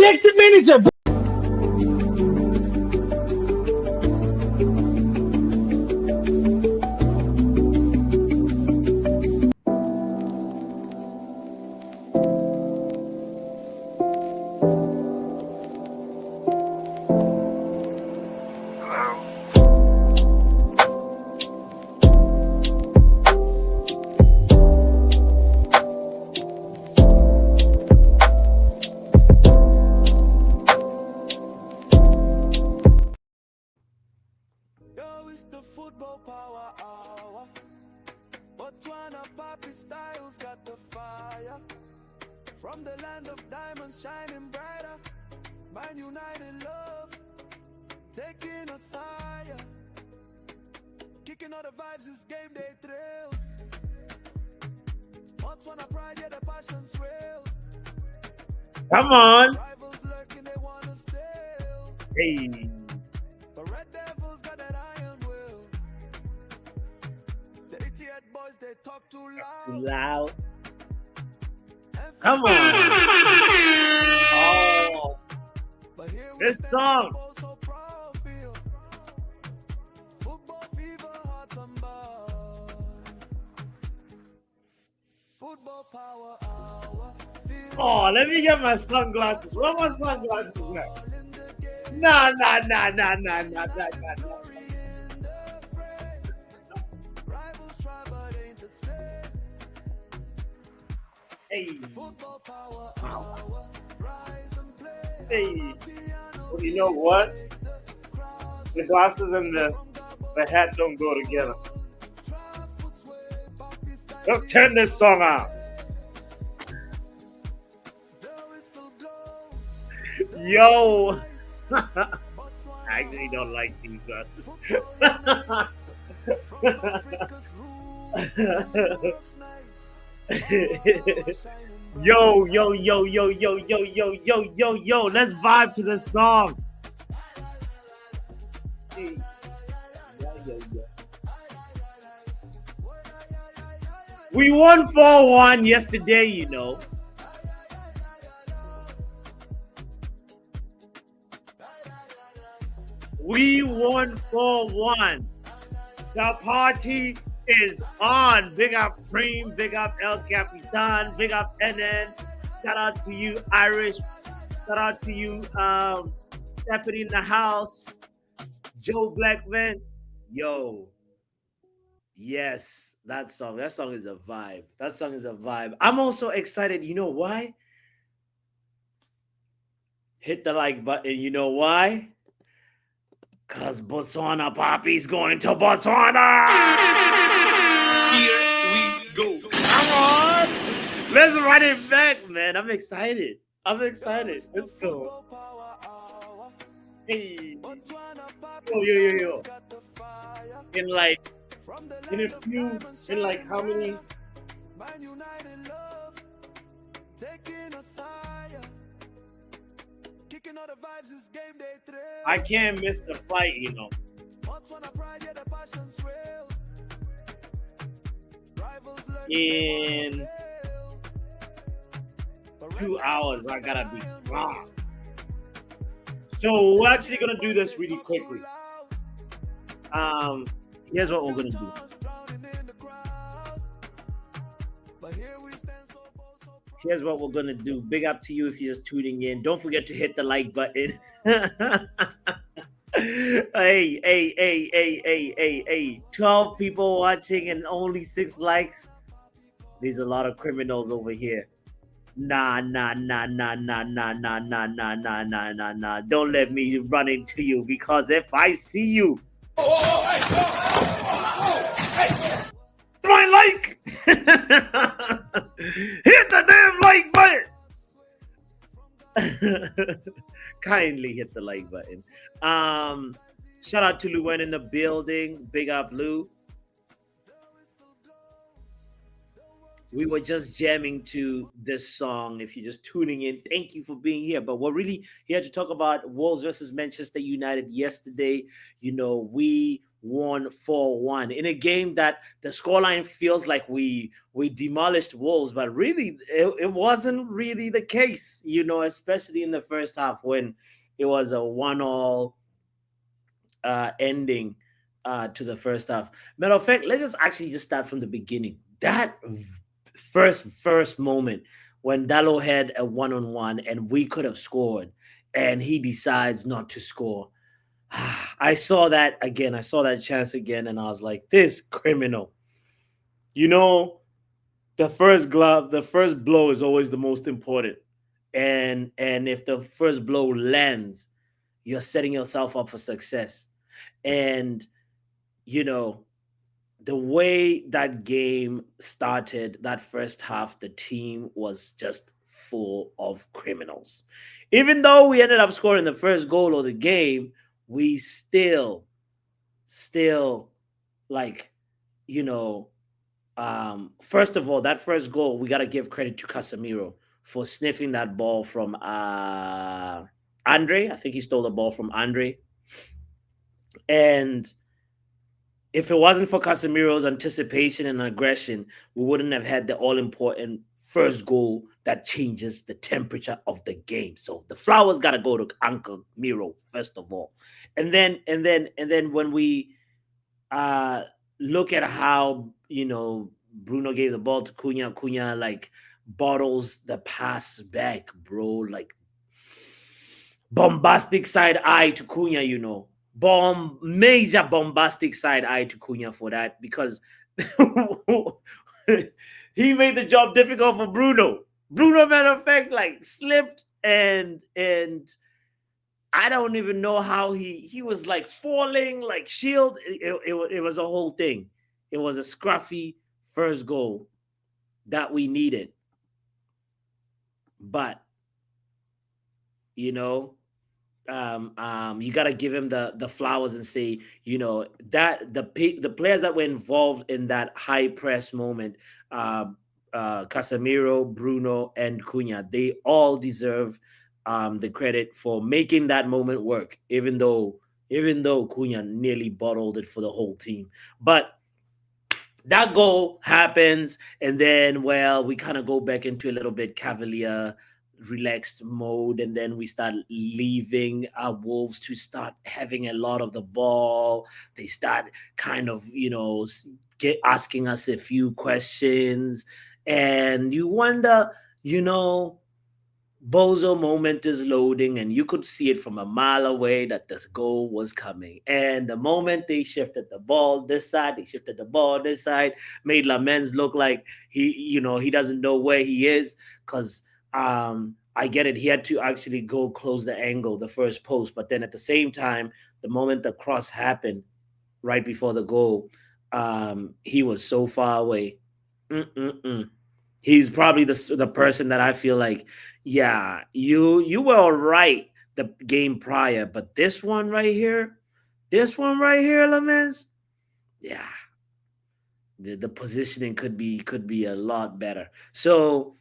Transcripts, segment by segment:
director manager. The football power hour. But one of Poppy Styles got the fire. From the land of diamonds shining brighter. Man United love, taking us higher. Kicking all the vibes, this game they thrill. But one of pride, yeah, the passion's real. Come on. Rivals lurking, they wanna steal. Hey. But Red Devils got that iron will. The idiot boys, they talk too loud. Loud. Come on. Oh. But here we This stand, song. so proud, feel. Football fever, hearts and ball. Football power hour. Feel Oh, let me get my sunglasses. Where are my sunglasses at? Nah. glory in the fray. Rivals try, but ain't the same. Hey. Football power hour. Rise and play. Hey. Piano, Well, you know what? the crowds. The glasses and the hat don't go together. Try foot sway, Poppy Styles. Let's turn this song on. The whistle blows. Yo. I actually don't like these glasses. Yo. Let's vibe to this song. Hey. Yeah. We won 4-1 yesterday, you know. We won 4-1. The party is on. Big up Preem, big up El Capitan, big up NN. Shout out to you, Irish. Shout out to you, Stephanie in the house. Joe Blackman. Yo. Yes, that song is a vibe. That song is a vibe. I'm also excited. You know why? Hit the like button. You know why? Because Botswana Poppy's going to Botswana. Here we go. Come on. Let's run it back, man. I'm excited. Let's go. Hey. Yo. In like how many? Man United love, taking us higher. Kicking all the vibes, this game they thrill. I can't miss the fight, you know. What's one of pride, yeah, the passion's real. Rivals lurking, In they wanna steal. 2 hours, I gotta be gone. So we're actually gonna do this really quickly. Here's what we're gonna do. Here's what we're gonna do. Big up to you if you're just tuning in. Don't forget to hit the like button. Hey. 12 people watching and only 6 likes. There's a lot of criminals over here. Nah. Don't let me run into you, because if I see you, my like, hit the damn like button. Kindly hit the like button. Shout out to Luen in the building. Big up, Lou. We were just jamming to this song. If you're just tuning in, thank you for being here. But we're really here to talk about Wolves versus Manchester United yesterday. You know, we won 4-1 in a game that the scoreline feels like we demolished Wolves, but really it wasn't really the case, especially in the first half when it was a 1-all ending to the first half. Matter of fact, let's just actually just start from the beginning. That first moment when Dallo had a one-on-one and we could have scored, and he decides not to score. I saw that again. I saw that chance again, and I was like, "This criminal." You know, the first blow is always the most important, and if the first blow lands, you're setting yourself up for success. And you know, the way that game started, that first half, the team was just full of criminals. Even though we ended up scoring the first goal of the game, we still, like, you know, first of all, that first goal, we got to give credit to Casemiro for sniffing that ball from Andre. I think he stole the ball from Andre. And if it wasn't for Casemiro's anticipation and aggression, we wouldn't have had the all important first goal that changes the temperature of the game. So the flowers got to go to Uncle Miro first of all, and then when we uh look at how Bruno gave the ball to Cunha, Cunha like bottles the pass back, bro, like bombastic side eye to Cunha, major bombastic side eye to Cunha for that, because he made the job difficult for Bruno. Bruno, matter of fact, like slipped and I don't even know how he was like falling, like shield. It was a whole thing. It was a scruffy first goal that we needed, but you know you got to give him the flowers and say, that the players that were involved in that high press moment, uh, Casemiro, Bruno, and Cunha, they all deserve the credit for making that moment work. Even though Cunha nearly bottled it for the whole team, but that goal happens, and then, well, we kind of go back into a little bit cavalier, relaxed mode, and then we start leaving our Wolves to start having a lot of the ball. They start kind of get asking us a few questions, and you wonder, you know Bozo moment is loading, and you could see it from a mile away that this goal was coming. And the moment they shifted the ball this side, they shifted the ball this side, made Lamens look like he doesn't know where he is, because I get it. He had to actually go close the angle, the first post, but then at the same time, the moment the cross happened right before the goal, he was so far away. Mm-mm-mm. He's probably the person that I feel like, yeah, you were all right the game prior, but this one right here, Lamens, yeah, the positioning could be a lot better. So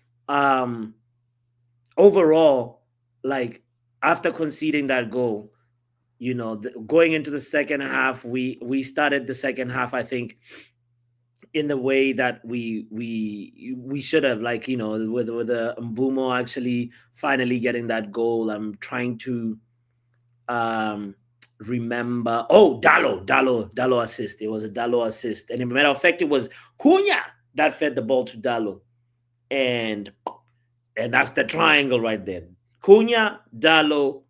overall, like, after conceding that goal, going into the second half, we started the second half, I think, in the way that we should have, like, with the Mbumo actually finally getting that goal. I'm trying to um remember. Oh, Dallo assist. It was a Dallo assist, and as a matter of fact, it was Cunha that fed the ball to Dallo, and that's the triangle right there: Cunha, Dallo,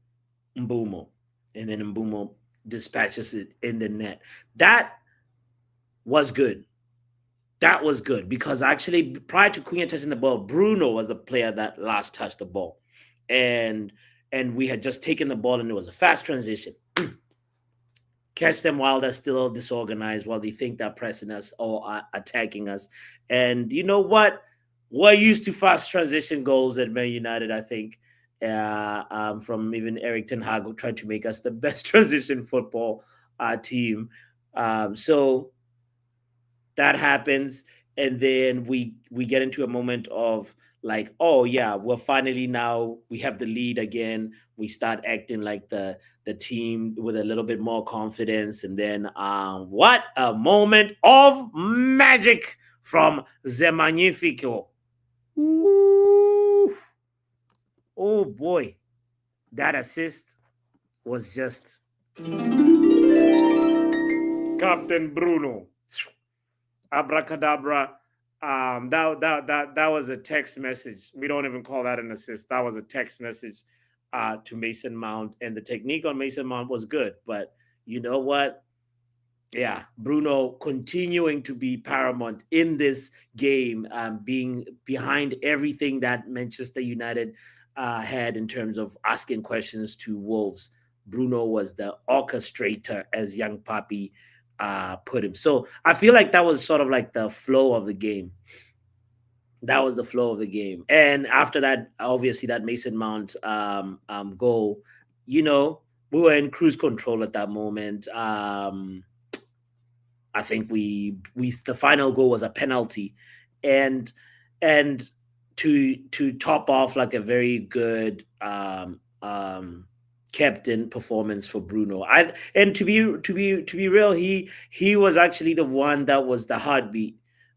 Mbumo, and then Mbumo dispatches it in the net. Was good that was good, because actually, prior to Cunha touching the ball, Bruno was the player that last touched the ball, and we had just taken the ball, and it was a fast transition. Catch them while they're still disorganized, while they think they're pressing us or attacking us. And you know what? We're used to fast transition goals at Man United, I think. From even Eric Ten Hag, who tried to make us the best transition football team. So that happens, and then we get into a moment of like, oh yeah, we're finally now we have the lead again. We start acting like the team with a little bit more confidence, and then what a moment of magic from the Magnifico. Ooh, oh boy, that assist was just Captain Bruno. Abracadabra. That was a text message. We don't even call that an assist. That was a text message to Mason Mount, and the technique on Mason Mount was good. But you know what? Yeah, Bruno continuing to be paramount in this game, being behind everything that Manchester United had in terms of asking questions to Wolves. Bruno was the orchestrator, as young Papi put him. So I feel like that was sort of like the flow of the game. That was the flow of the game. And after that, obviously, that Mason Mount goal, you know, we were in cruise control at that moment. I think we the final goal was a penalty, and and to top off like a very good captain performance for Bruno. I and to be real, he was actually the one that was the heartbeat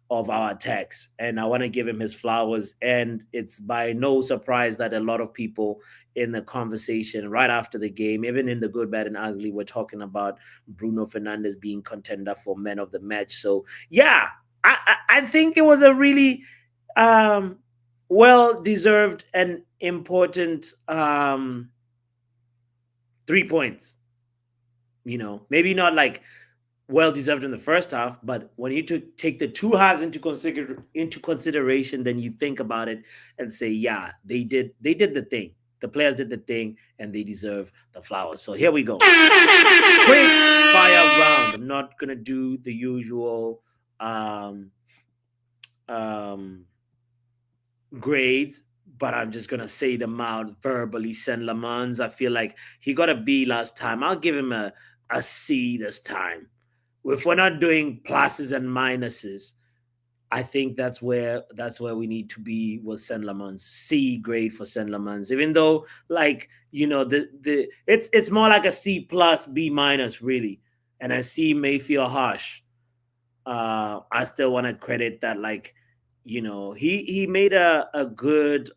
of our attacks, and I want to give him his flowers. And it's by no surprise that a lot of people in the conversation right after the game, even in the good, bad, and ugly, we're talking about Bruno Fernandes being contender for man of the match. So yeah, I think it was a really um, well deserved and important 3 points. You know, maybe not like well deserved in the first half, but when you take the two halves into consideration, then you think about it and say, yeah, they did the thing. The players did the thing, and they deserve the flowers. So here we go. Quick fire round. I'm not gonna do the usual um, um, grades, but I'm just gonna say them out verbally. Saint Lamans, I feel like he got a B last time. I'll give him a C this time. If we're not doing pluses and minuses, I think that's where we need to be with Saint Lamans. C grade for Saint Lamans. Even though, like, the it's more like a C plus B minus really, and a C may feel harsh. I still want to credit that, like, he made a good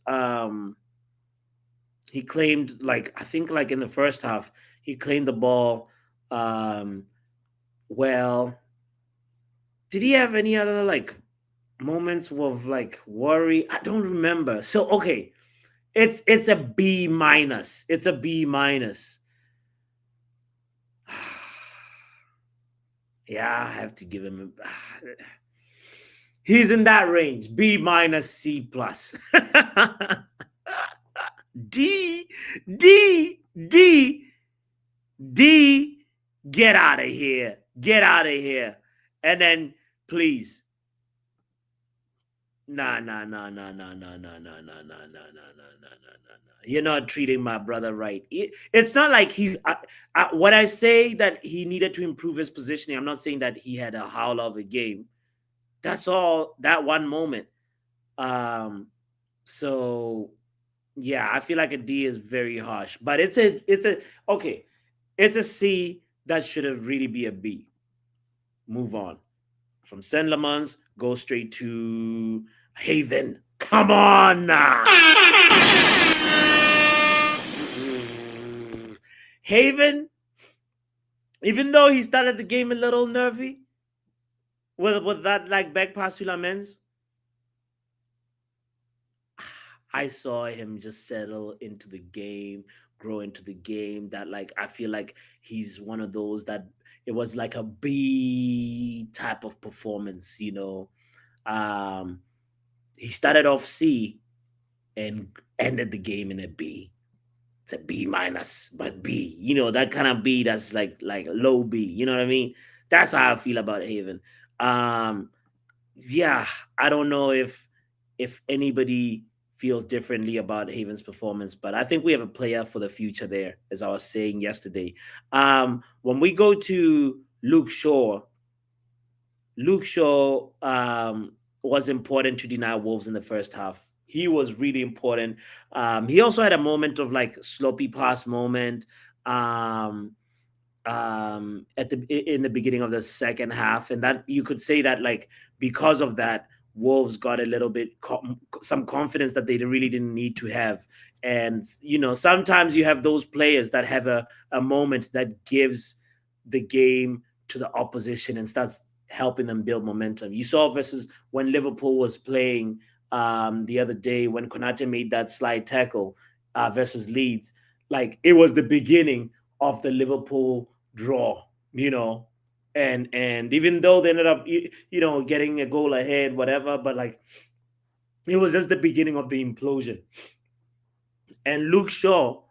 he claimed, like, I think, like, in the first half he claimed the ball um well. Did he have any other, like, moments of, like, worry? I don't remember. So okay, it's a B minus. It's a B minus. Yeah, I have to give him he's in that range. B minus, C plus. D, D, D, D, get out of here. Get out of here. And then please. Nah, nah, nah, nah, nah, nah, nah, nah, nah, nah, nah, nah, nah, nah, nah, nah. You're not treating my brother right. It's not like he's. What I say that he needed to improve his positioning, I'm not saying that he had a howl of a game. That's all. That one moment. Um. So yeah, I feel like a D is very harsh, but it's a okay. It's a C that should have really be a B. Move on from Saint Lamans. Go straight to Haven. Come on now. Haven, even though he started the game a little nervy with that, like, back pass to Lamens, I saw him just settle into the game, grow into the game. That, like, I feel like he's one of those that it was like a B type of performance. Um, he started off C and ended the game in a B. It's a B minus, but B. That kind of B that's like low B. You know what I mean? That's how I feel about Haven. Um, yeah, I don't know if anybody feels differently about Haven's performance, but I think we have a player for the future there, as I was saying yesterday. When we go to Luke Shaw was important to deny Wolves in the first half. He was really important. He also had a moment of like sloppy pass moment. Um, at the in the beginning of the second half, and that you could say that like because of that, Wolves got a little bit some confidence that they really didn't need to have. And sometimes you have those players that have a moment that gives the game to the opposition and starts helping them build momentum. You saw versus when Liverpool was playing the other day when Konate made that slide tackle versus Leeds. Like it was the beginning of the Liverpool draw, and even though they ended up getting a goal ahead, whatever, but like it was just the beginning of the implosion. And Luke Shaw,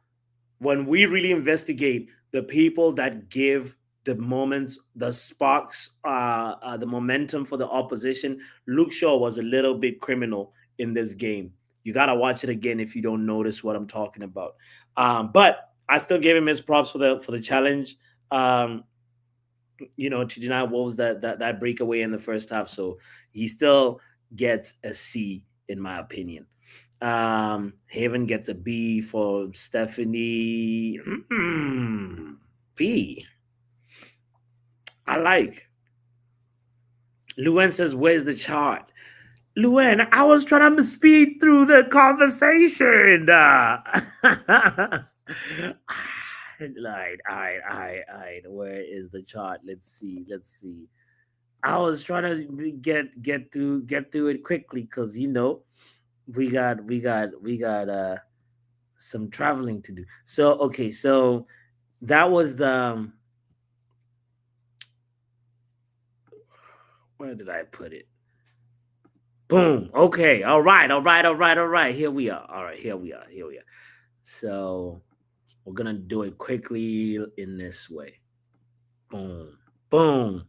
when we really investigate the people that give the moments, the sparks, the momentum for the opposition, Luke Shaw was a little bit criminal in this game. You gotta watch it again if you don't notice what I'm talking about. But I still gave him his props for the challenge. Um, to deny Wolves that breakaway in the first half. So he still gets a C in my opinion. Haven gets a B for Stephanie. B. I like. Luen says, "Where's the chart?" Luen, I was trying to speed through the conversation. All right. Where is the chart? Let's see. I was trying to get through it quickly because we got some traveling to do. So okay, so that was the where did I put it? Boom. Okay. All right. Here we are. All right. Here we are. So we're gonna do it quickly in this way. Boom. Boom.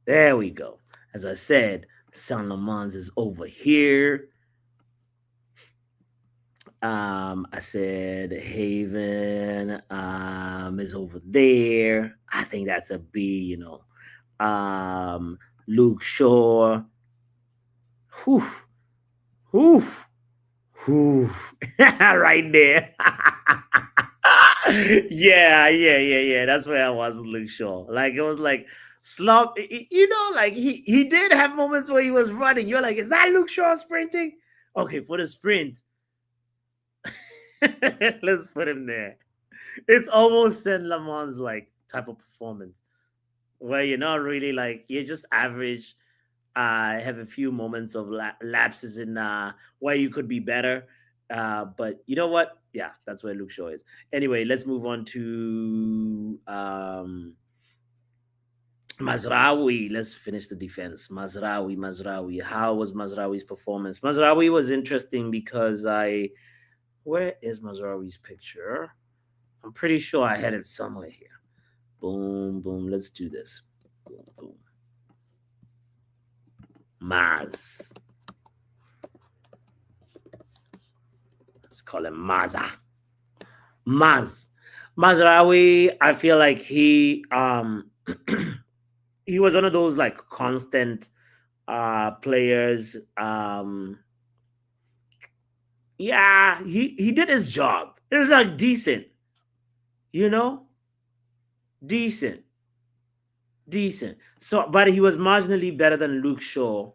There we go. As I said, Saint Lamans is over here. I said Haven is over there. I think that's a B. Luke Shaw. Whew, whew, whew. Right there. Yeah. That's where I was with Luke Shaw. Like it was like slump. Like he did have moments where he was running. You're like, is that Luke Shaw sprinting? Okay, for the sprint, let's put him there. It's almost Saint Lamont's like type of performance where you're not really like you're just average. Have a few moments of lapses in where you could be better. But you know what? Yeah, that's where Luke Shaw is. Anyway, let's move on to Mazraoui. Let's finish the defense. Mazraoui. How was Mazraoui's performance? Mazraoui was interesting because where is Mazraoui's picture? I'm pretty sure I had it somewhere here. Boom, boom. Let's do this. Boom, boom. Maz. Let's call him Maza. Maz. Mazraoui, I feel like he he was one of those like constant players. Yeah, he did his job. It was like decent, you know? Decent. Decent. So but he was marginally better than Luke Shaw.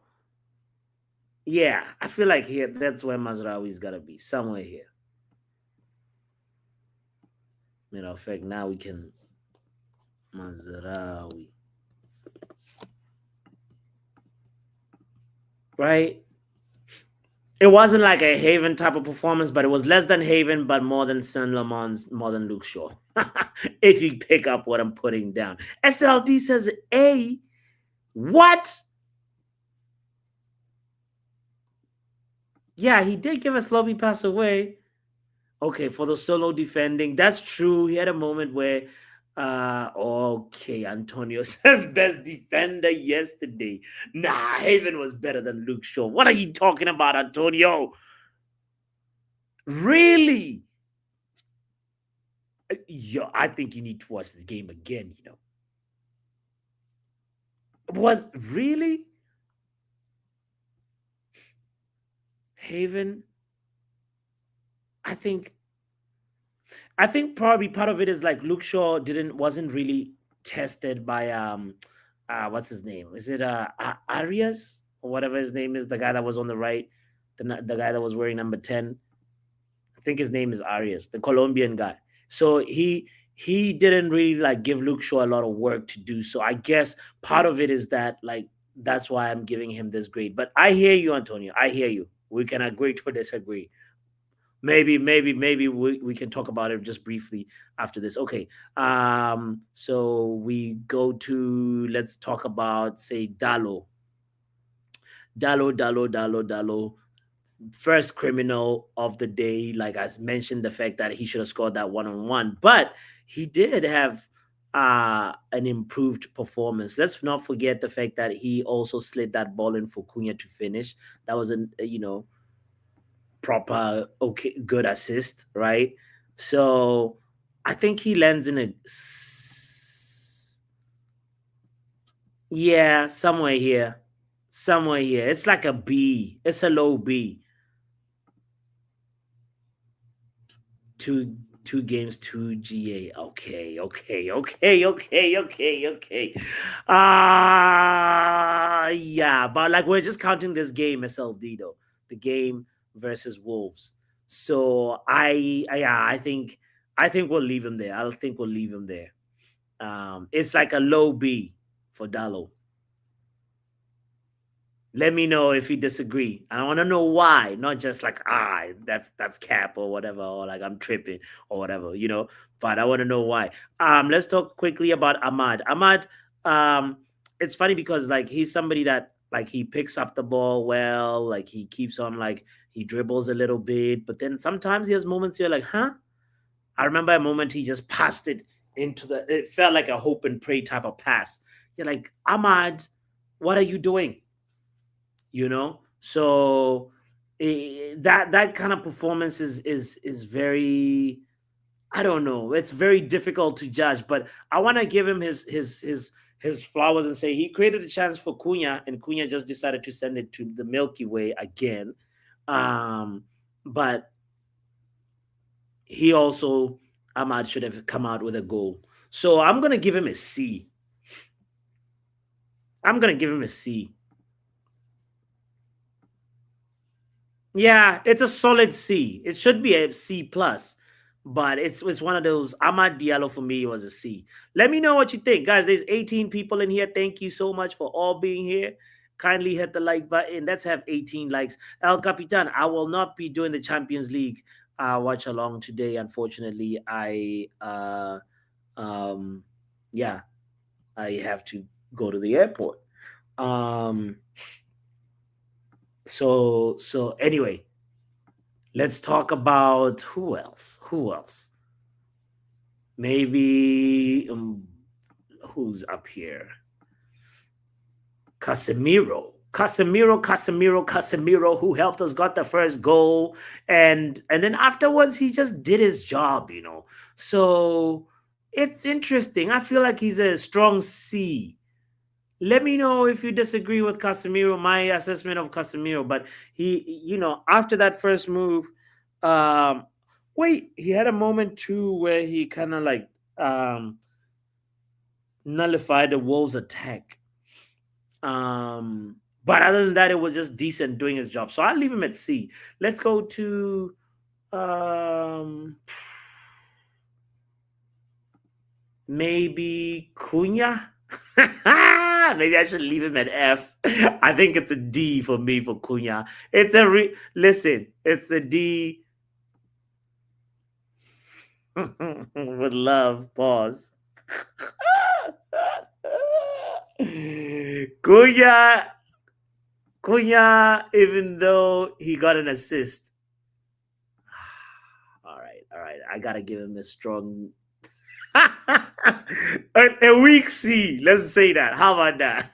Yeah, I feel like here that's where Mazraoui's gotta be. Somewhere here. Matter of fact, now we can Mazraoui. Right? It wasn't like a Haven type of performance, but it was less than Haven, but more than Saint Lamans, more than Luke Shaw. If you pick up what I'm putting down. SLD says A. What? Yeah, he did give a sloppy pass away. Okay, for the solo defending, that's true. He had a moment where okay, Antonio says best defender yesterday. Nah, Haven was better than Luke Shaw. What are you talking about, Antonio? Really? Yo, I think you need to watch the game again, Was really? Haven, I think I think probably part of it is like Luke Shaw didn't wasn't really tested by what's his name? Is it Arias or whatever his name is? The guy that was on the right, the guy that was wearing number 10. I think his name is Arias, the Colombian guy. So he didn't really like give Luke Shaw a lot of work to do. So I guess part of it is that like that's why I'm giving him this grade. But I hear you, Antonio. I hear you. We can agree to disagree. Maybe we can talk about it just briefly after this. Okay. So we go to, let's talk about, say, Dalo. First criminal of the day. Like I mentioned, the fact that he should have scored that 1-on-1, but he did have an improved performance. Let's not forget the fact that he also slid that ball in for Cunha to finish. That was an proper, okay, good assist, right? So I think he lands in a yeah, somewhere here. It's like a B. It's a low B. Two games, two GA. Okay. Yeah, but like we're just counting this game as El Dido, the game versus Wolves. So yeah, I think we'll leave him there. I think we'll leave him there. It's like a low B for Dallo. Let me know if you disagree. I want to know why, not just like that's cap or whatever, or like I'm tripping or whatever. But I want to know why. Let's talk quickly about Ahmad. Ahmad, it's funny because like he's somebody that like he picks up the ball well, like he keeps on like he dribbles a little bit, but then sometimes he has moments you're like, huh? I remember a moment he just passed it into it felt like a hope and pray type of pass. You're like, Ahmad, what are you doing? So that kind of performance is very, I don't know, it's very difficult to judge, but I want to give him his flowers and say he created a chance for Cunha, and Cunha just decided to send it to the Milky Way again. But he also, Ahmad, should have come out with a goal. So I'm gonna give him a C. Yeah, it's a solid C. It should be a C plus, but it's one of those. Ahmad Diallo for me was a C. Let me know what you think, guys. There's 18 people in here. Thank you so much for all being here. Kindly hit the like button. Let's have 18 likes. El Capitan, I will not be doing the Champions League watch along today. Unfortunately, yeah, I have to go to the airport. So anyway, let's talk about who else. Maybe who's up here? Casemiro, who helped us got the first goal, and then afterwards he just did his job. So it's interesting. I feel like he's a strong C. Let me know if you disagree with Casemiro, my assessment of Casemiro. But he, after that first move, he had a moment too where he kind of like nullified the Wolves' attack. But other than that, it was just decent doing his job. So I'll leave him at C. Let's go to maybe Cunha. Maybe I should leave him at F. I think it's a D for me for Cunha. It's it's a D with love. Pause. Cunha, even though he got an assist. All right. I gotta give him a strong a weak C. Let's say that. How about that?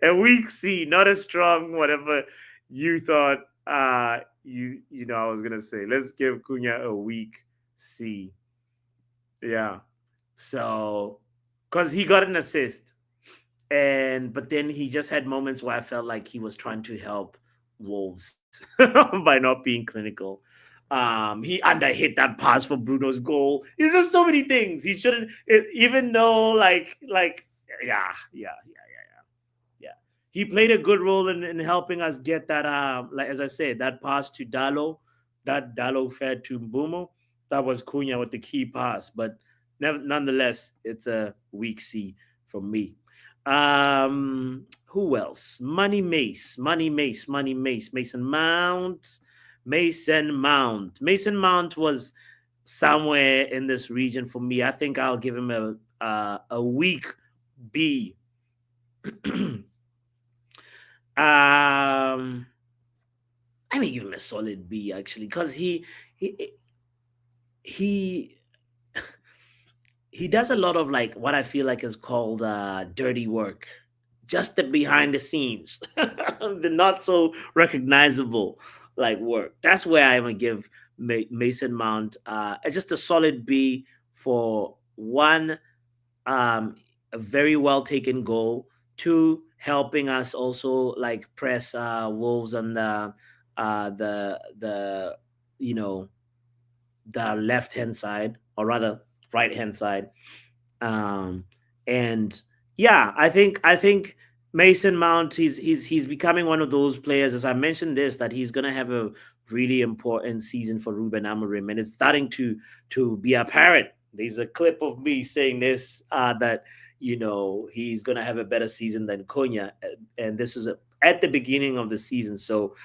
A weak C, not a strong whatever you thought. I was gonna say. Let's give Cunha a weak C. Yeah. So, because he got an assist, but then he just had moments where I felt like he was trying to help Wolves by not being clinical. He underhit that pass for Bruno's goal. There's just so many things he shouldn't. Even though, yeah, yeah. He played a good role in helping us get that. Like as I said, that pass to Dalo, that Dalo fed to Mbumo. That was Cunha with the key pass, but nonetheless, it's a weak C from me. Who else? Mason Mount. Mason Mount was somewhere in this region for me. I think I'll give him a weak B. I may give him a solid B actually, because he he he does a lot of like what I feel like is called dirty work, just the behind the scenes, the not so recognizable like work. That's where I'm gonna give Mason Mount just a solid B for one, a very well taken goal. Two, helping us also like press Wolves on the you know the left hand side, or rather right hand side. um and yeah, I think Mason Mount, he's becoming one of those players, as I mentioned this, that he's going to have a really important season for Ruben Amorim, and it's starting to be apparent. There's a clip of me saying this, that he's going to have a better season than Cunha, and this is at the beginning of the season. So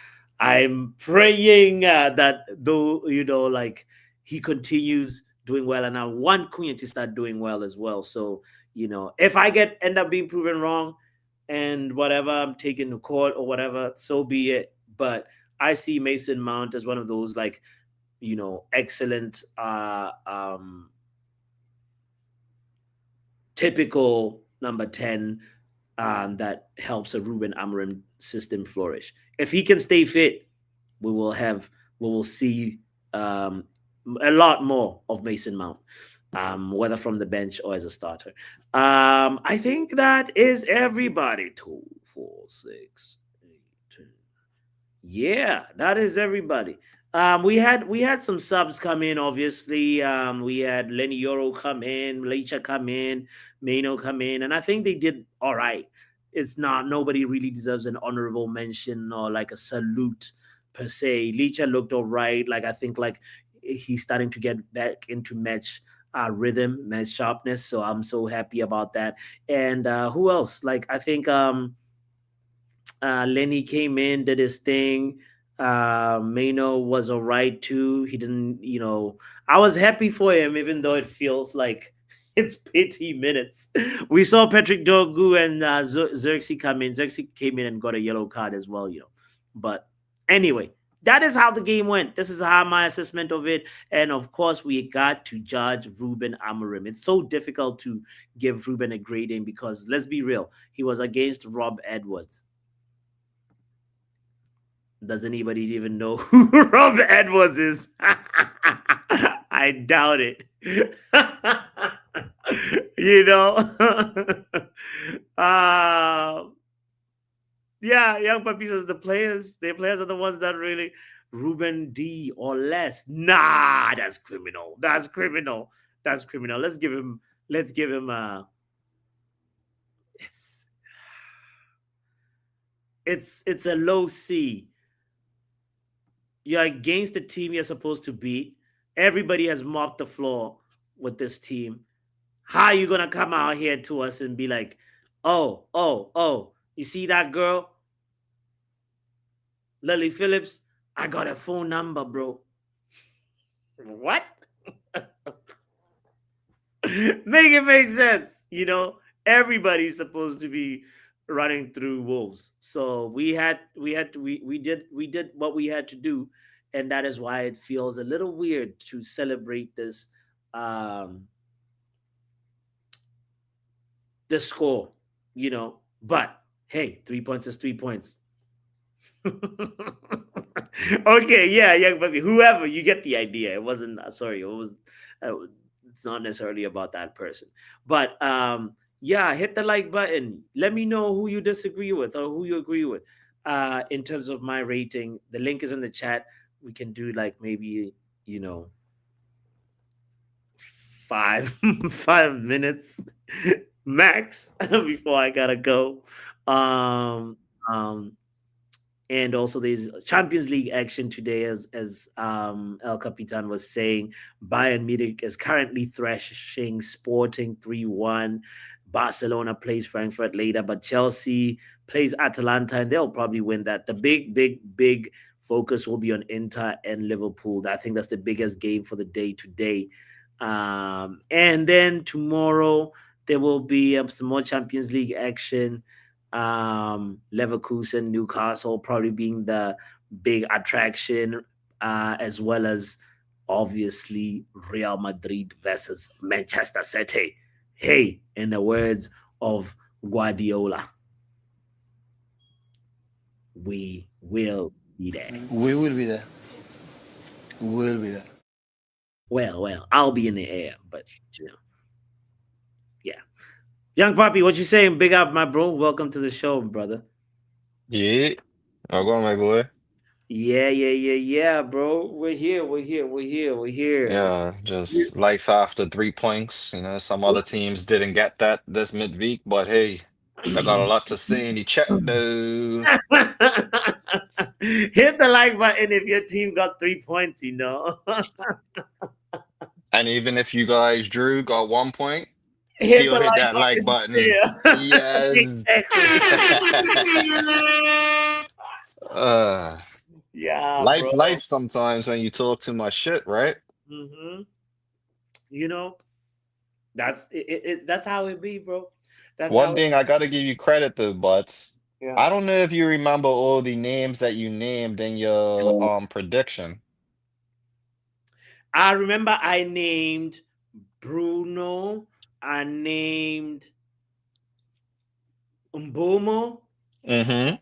I'm praying that, though, like, he continues doing well, and I want Cunha to start doing well as well. So, if I end up being proven wrong and whatever, I'm taken to court or whatever, so be it. But I see Mason Mount as one of those, like, excellent, typical number 10, that helps a Ruben Amorim system flourish. If he can stay fit, we will see a lot more of Mason Mount, whether from the bench or as a starter. I think that is everybody. 2, 4, 6, 8, 10. Yeah, that is everybody. We had some subs come in. Obviously, we had Lenny Yoro come in, Lecha come in, Mano come in, and I think they did all right. It's not Nobody really deserves an honorable mention or like a salute per se. Lecha looked all right. Like, I think, like, he's starting to get back into match rhythm, match sharpness. So I'm so happy about that. And who else? Like, I think Lenny came in, did his thing. Mano was all right too. He didn't, I was happy for him, even though it feels like it's pity minutes. We saw Patrick Dorgu and Xerxes come in. Xerxes came in and got a yellow card as well, But anyway, that is how the game went. This is how my assessment of it. And of course, we got to judge Ruben Amorim. It's so difficult to give Ruben a grading because, let's be real, he was against Rob Edwards. Does anybody even know who Rob Edwards is? I doubt it. Yeah, young puppy says the players are the ones that really. Ruben D or less. Nah, that's criminal. That's criminal. Let's give him it's a low C. You're against the team you're supposed to beat. Everybody has mopped the floor with this team. How are you gonna come out here to us and be like, oh, you see that girl, Lily Phillips? I got her phone number, bro. What? Make it make sense. Everybody's supposed to be running through wolves. So we did what we had to do, and that is why it feels a little weird to celebrate this the score, But hey, 3 points is 3 points. Okay, yeah, young baby, whoever, you get the idea. It wasn't sorry, it was it's not necessarily about that person. But yeah, hit the like button. Let me know who you disagree with or who you agree with. in terms of my rating. The link is in the chat. We can do like maybe, you know, 5 5 minutes max before I gotta go. Um, um, and also there's Champions League action today, as El Capitan was saying. Bayern Munich is currently thrashing Sporting 3-1. Barcelona plays Frankfurt later, but Chelsea plays Atalanta, and they'll probably win that. The big focus will be on Inter and Liverpool. I think that's the biggest game for the day today. And then tomorrow there will be some more Champions League action. Leverkusen, Newcastle probably being the big attraction, as well as obviously Real Madrid versus Manchester City. Hey, in the words of Guardiola, we will be there. We will be there. We will be there. Well, I'll be in the air, but you know, yeah. Young Poppy, what you saying? Big up, my bro. Welcome to the show, brother. Yeah. I'll go on, my boy. Yeah, bro. We're here. Yeah, just life after 3 points. Some other teams didn't get that this midweek, but hey, they got a lot to say in the chat though. Hit the like button if your team got 3 points, you know. And even if you guys drew, got 1 point, Hit still the hit like that like button. button. Yes. uh, Yeah, life, bro. life sometimes when you talk too much shit, right? hmm You know, that's how it be, bro. That's One how it. thing I gotta give you credit though, but Yeah. I don't know if you remember all the names that you named in your prediction. I remember I named Bruno. I named Umbomo. Mm-hmm.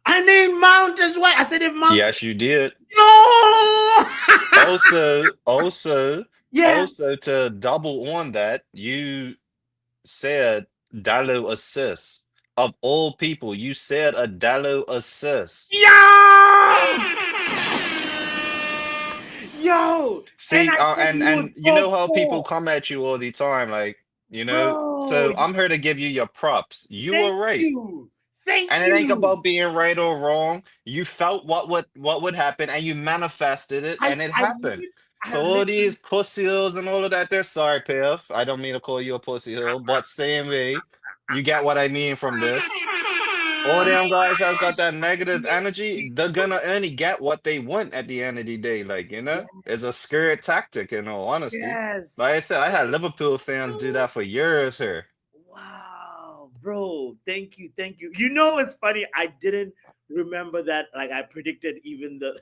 I named Mount as well. I said if Mount. Yes, you did. No. Also, also, Yeah. also to double on that, you said Dallo assist. Of all people, you said a Dallo assist. Yo. And See, I said and he would you score know how people four. come at you all the time, like, Bro. so I'm here to give you your props. You Thank were right. you. Thank And it ain't you. about being right or wrong. You felt what would happen and you manifested it I and it I happened. lit- I So all literally. these pussy hills and all of that, they're sorry, Piff. I don't mean to call you a pussy hill, but same way, you get what I mean from this. All them guys that got that negative energy, they're gonna only get what they want at the end of the day. Like, it's a Yes. scared tactic in all honesty. Like I Yes. said, I had Liverpool fans do that for years here. Wow, bro. Thank you. Thank you. You know it's funny? I didn't remember that. Like I predicted even the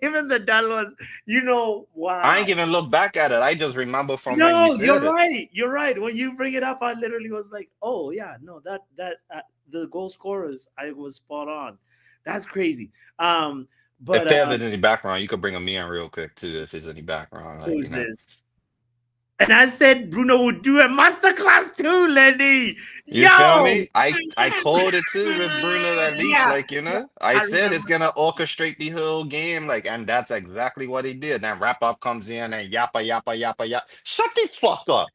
even the done was, I wow. ain't even look back at it. I just remember from when you No, you're said it. right. You're right. When you bring it up, I literally was like, "Oh yeah, no, that the goal scorers, I was spot on." That's crazy. If But they have it in the background, you could bring me in real quick too. If it's any background, like who's this? And I said Bruno would do a masterclass too, Lenny. you feel Yo, me? I called it too with Bruno at least, yeah, like yeah, I I said it's remember. gonna orchestrate the whole game, like, and that's exactly what he did. Then wrap up comes in and yappa yappa yappa yappa. Shut the fuck up!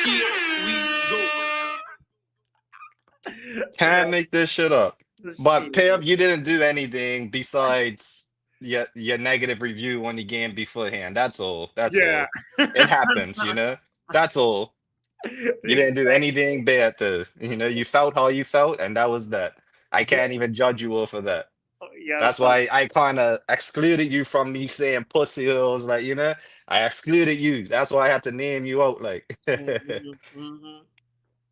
Here we go. Can't make this shit up. But Shit. Pev, you didn't do anything besides your negative review on the game beforehand. That's all. That's Yeah. all. It happens, That's all. You didn't do Respect. anything bad though. You felt how you felt, and that was that. I Yeah. can't even judge you off of that. Young That's Pop. why I kind of excluded you from me saying pussy hills. Like, I excluded you. That's why I had to name you out. Like, Mhm, mhm,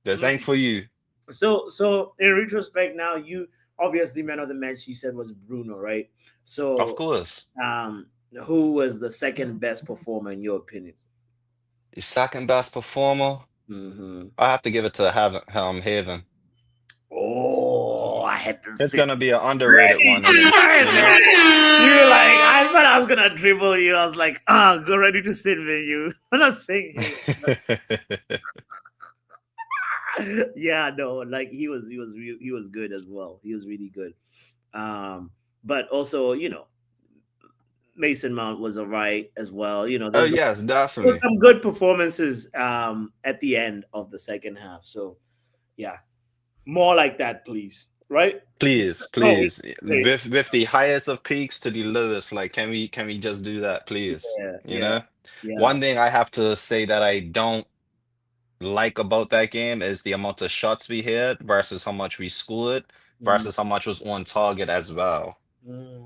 this ain't mhm. for you. So in retrospect, now you obviously man of the match you said was Bruno, right? Of So course. who was the second best performer in your opinion? Your second best performer, hmm I have to give it to Haven. Oh, I had to It's sit gonna be an underrated ready. one of them, You were like, I thought I was gonna dribble you. I was like, go ready to sit with you. I'm not saying hey. Yeah, no, like he was good as well. He was really good. But also, Mason Mount was alright as well. Oh There's yes, was definitely. some good performances at the end of the second half. So yeah, more like that, please. Right? Please, Oh, please, wait. with the highest of peaks to the lowest, like can we just do that, please? Yeah, You yeah, know? yeah. One thing I have to say that I don't like about that game is the amount of shots we hit versus how much we scored Mm. versus how much was on target as well. Mm.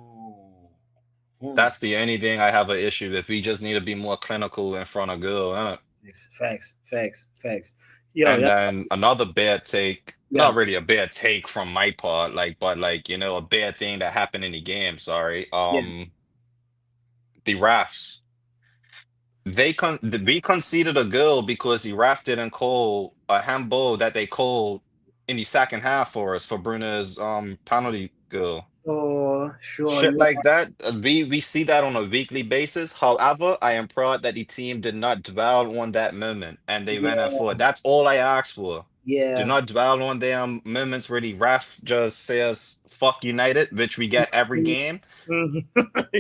Mm. That's the only thing I have an issue with. We just need to be more clinical in front of goal. Facts, facts, facts. Yo, And yeah, then another bad take, yeah, not really a bad take from my part, like, but like, a bad thing that happened in the game, sorry. yeah. The refs. We conceded a goal because the ref didn't call a handball that they called in the second half for us for Bruno's penalty goal. Oh, sure, Shit yeah. like that, we see that on a weekly basis. However, I am proud that the team did not dwell on that moment and they went in for it. That's all I asked for. Do Yeah. not dwell on them moments where the ref just says "fuck United," which we get every game, Mhm.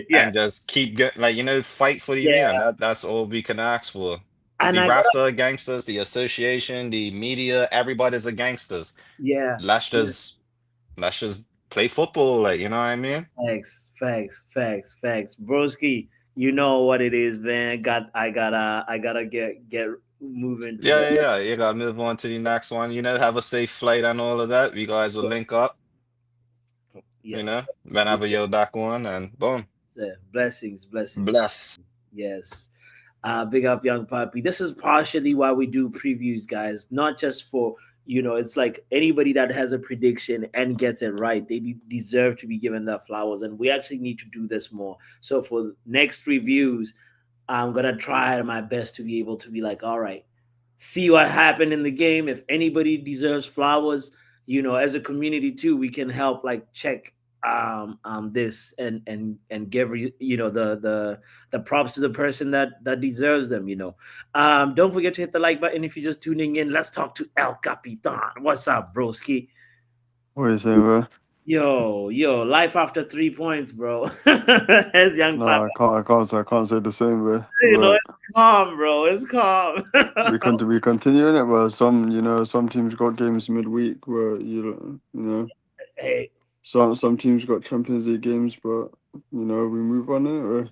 Yeah, and just keep get like fight for the yeah. win. That's all we can ask for. And The I refs got are gangsters. The association, the media, everybody's a gangsters. yeah. Let's Yeah. just let's just play football, like you know what I mean. Facts, facts, facts, facts. Broski, you know what it is, man. I gotta get moving to Yeah, the yeah, yeah. You gotta move on to the next one. Have a safe flight and all of that. You guys will link up. yes. Whenever you're back on, and boom, Blessings, blessings. bless. Yes. Big up, young puppy. This is partially why we do previews, guys. Not just for it's like anybody that has a prediction and gets it right, they deserve to be given their flowers, and we actually need to do this more. So for next reviews, I'm gonna try my best to be able to be like, all right, see what happened in the game. If anybody deserves flowers, as a community too, we can help like check this and give the props to the person that deserves them. Don't forget to hit the like button if you're just tuning in. Let's talk to El Capitan. What's up, broski? What are you saying, bro? Yo, life after 3 points, bro. As young No, Papa. I can't say the same, bro. It's But calm, bro. It's calm. we continue in it, bro. Some teams got games midweek where Hey, some teams got Champions League games, but we move on it. Or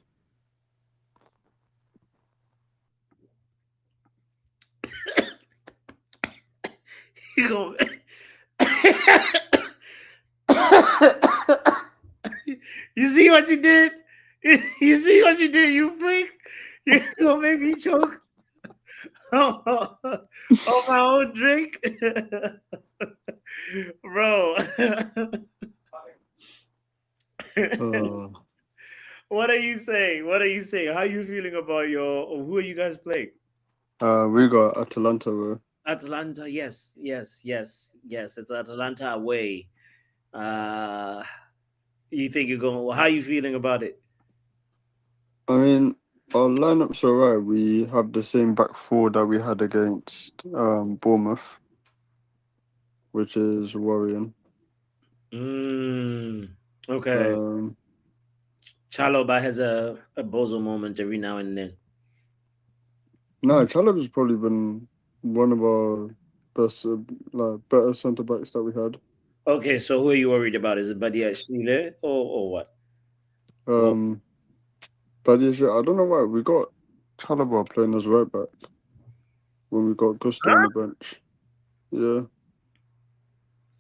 you go. You see what you did? You see what you did, you freak? You gonna make me choke on my own drink, bro. uh, What are you saying? What are you saying? How are you feeling about who are you guys playing? we got Atalanta, bro. Atlanta, yes, yes, yes, yes. It's Atlanta away. Uh, you think you're going? Well, how are you feeling about it? I mean, our lineup's alright. We have the same back four that we had against Bournemouth, which is worrying. Okay. Um, Chaloba has a bozo moment every now and then. no, Chalobah's probably been one of our best, better centre backs that we had. Okay, so who are you worried about? Is it Badia Shile or what? But yeah, I don't know why we got Chalobah playing as right back when we got Gusto on the bench. Yeah,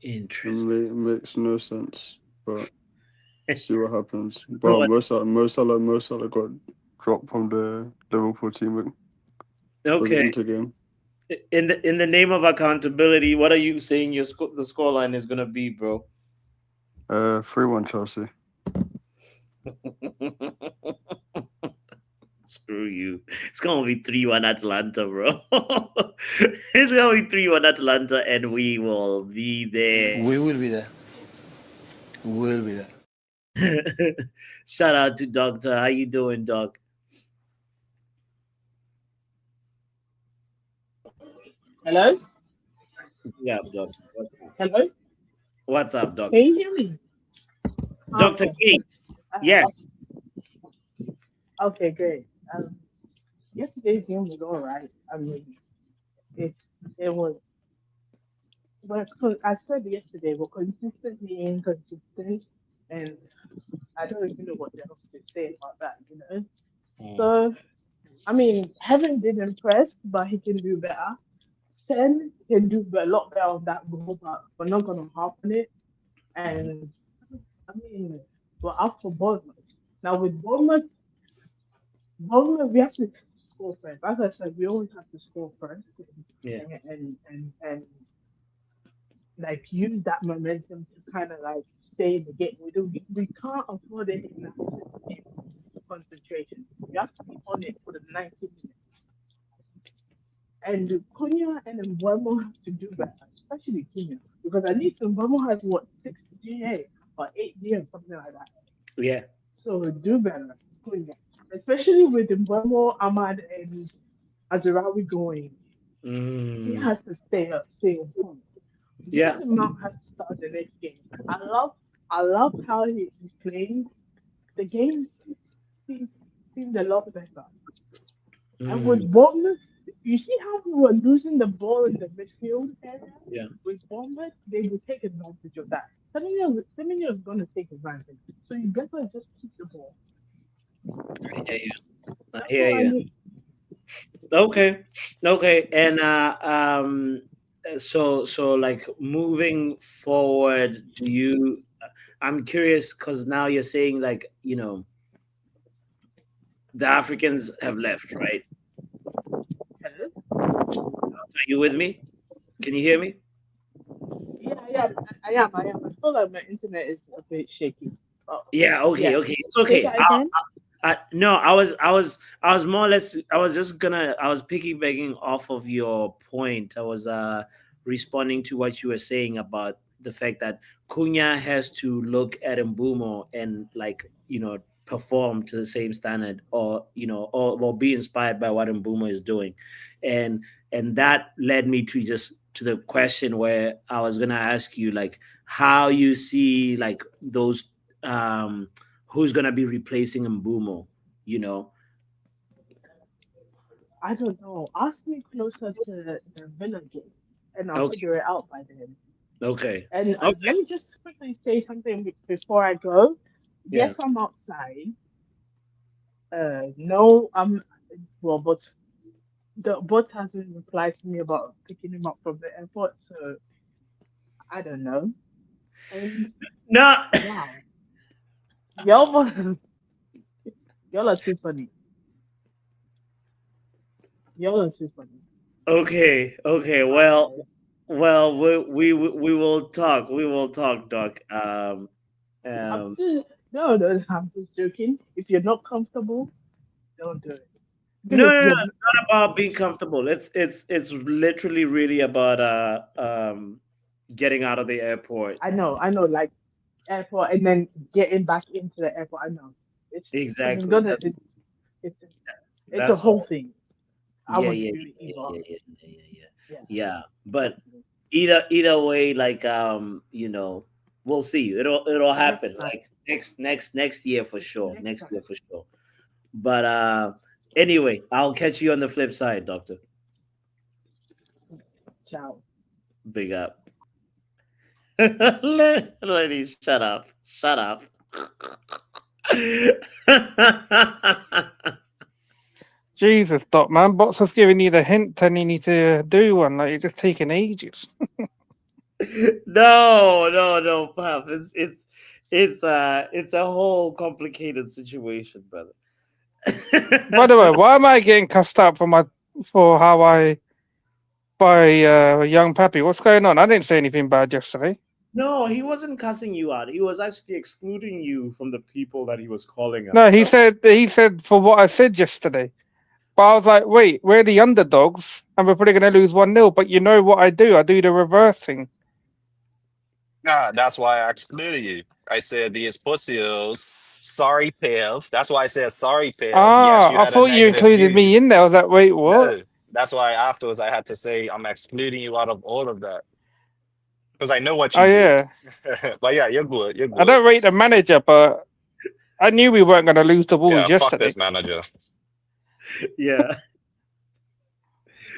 Interesting. it makes no sense. But see what happens. But What? Mo Salah got dropped from the Liverpool team for the Okay. Inter game. In the name of accountability, what are you saying the scoreline is gonna be, bro? 3-1 Chelsea. Screw you. It's gonna be 3-1 Atlanta, bro. It's gonna be 3-1 Atlanta, and we will be there. We will be there. We'll be there. Shout out to Doctor. How you doing, Doc? Hello? Yeah, Doc. Hello? What's up, Doc? Can you hear me? Dr. Okay. Kate. Yes. Okay, great. Yesterday's game was all right. I mean, it was, but I said yesterday, we're consistently inconsistent, and I don't even know what else to say about that, you know? Mm. So, I mean, Heaven did impress, but he can do better. Sen can do a lot better on that goal, but we're not going to harp on it. Mhm. And, I mean, we're up for Bournemouth. Now, with Bournemouth, we have to score first. As I said, we always have to score first Yeah. and like use that momentum to kind of like stay in the game. We can't afford any lapses in concentration. We have to be on it for the 90 minutes. And Cunha and Mbeumo have to do better, especially Cunha, because at least Mbeumo has what 6 GA or 8 GA or something like that. Yeah. So do better, Cunha, especially with Mbeumo, Ahmad, and Azarawi going. He Mm. has to stay on point. Yeah. Mason Mount has to start the next game. I love how he's playing. The games seems seemed a lot better. And Mm. with Bournemouth, you see how we were losing the ball in the midfield area? Yeah. With Bournemouth, they will take advantage of that. Semenyo is going to take advantage. So you better just keep the ball. I hear you. I That's hear all I you. need. Okay. Okay. And so like moving forward, do you I'm curious because now you're saying like, the Africans have left, right? Hello? Are you with me? Can you hear me? Yeah, I am. I feel like my internet is a bit shaky. Oh, Yeah, okay, yeah. okay. It's Say okay. that again. No, I was more or less, I was piggybacking off of your point. I was responding to what you were saying about the fact that Cunha has to look at Mbumo and like, perform to the same standard, or or be inspired by what Mbumo is doing. And that led me to the question where I was gonna ask you like how you see like those who's gonna be replacing Mbumo, you know? I don't know. Ask me closer to the Villa game, and I'll Okay, figure it out by then. okay, And okay, let me just quickly say something before I go. yeah. Yes, I'm outside. No, I'm well, but the bot hasn't replied to me about picking him up from the airport, so I don't know. And No. wow, y'all, y'all are too funny. Y'all are too funny. Okay, okay. All right, Well, guys. we will talk. We will talk, Doc. I'm Um. just no, I'm just joking. If you're not comfortable, don't do it. No, If no, no. you're It's not about being comfortable. It's literally really about getting out of the airport. I know, like airport and then getting back into the airport. I know it's Exactly. gonna That's it's it's a that's whole all. thing. I Yeah, wouldn't yeah, do it yeah, either. yeah, yeah, yeah, yeah, yeah. Yeah, Yeah. But trust me. either way, like we'll see. It'll happen. Next time, Like next year for sure. next Next year time. for sure. But anyway, I'll catch you on the flip side, Doctor. Ciao. Big up. Ladies, shut up. Shut up. Jesus, Doc, man. Bots has giving you the hint and you need to do one. Like, you're just taking ages. No, no, no, Pop. It's a whole complicated situation, brother. By the way, why am I getting cussed out for how I by young Pappy? What's going on? I didn't say anything bad yesterday. No, he wasn't cussing you out. He was actually excluding you from the people that he was calling No, out. he said for what I said yesterday. But I was like, wait, we're the underdogs and we're probably going to lose 1-0. But you know what I do? I do the reverse thing. Nah, that's why I excluded you. I said these pussies. Sorry, Piv. That's why I said sorry, Piv. Yes, you Ah, I had a thought you negative included view. me in there. I was like, wait, what? No, that's why afterwards I had to say I'm excluding you out of all of that. because I know what Oh you did. yeah, But yeah, you're good. You're I good. don't rate the manager, but I knew we weren't going to lose the Wolves Yeah, fuck yesterday. this manager. Yeah.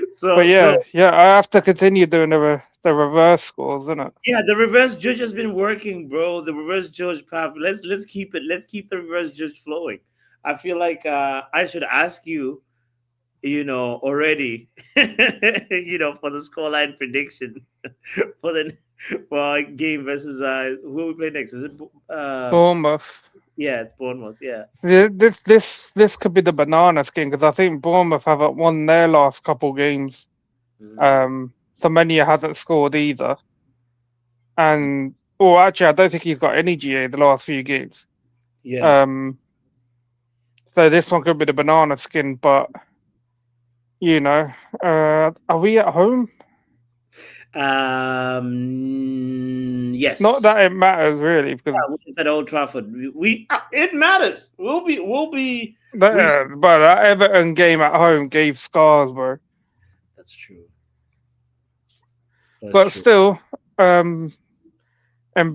But So yeah, I have to continue doing the reverse scores, isn't it? yeah, the reverse judge has been working, bro. The reverse judge path. Let's keep it. Let's keep the reverse judge flowing. I feel like I should ask you, already, for the scoreline prediction for the for our game versus who will we play next? Is it Bournemouth. yeah, it's Bournemouth. Yeah. This could be the banana skin because I think Bournemouth haven't won their last couple games. Mm, Semenya hasn't scored either, and actually, I don't think he's got any GA the last few games. yeah. Um, so this one could be the banana skin, but are we at home? Not Yes. that it matters really, because Yeah, it's at Old Trafford. It matters. We'll be. but that Everton game at home gave scars, bro. That's true. That's But true. still, and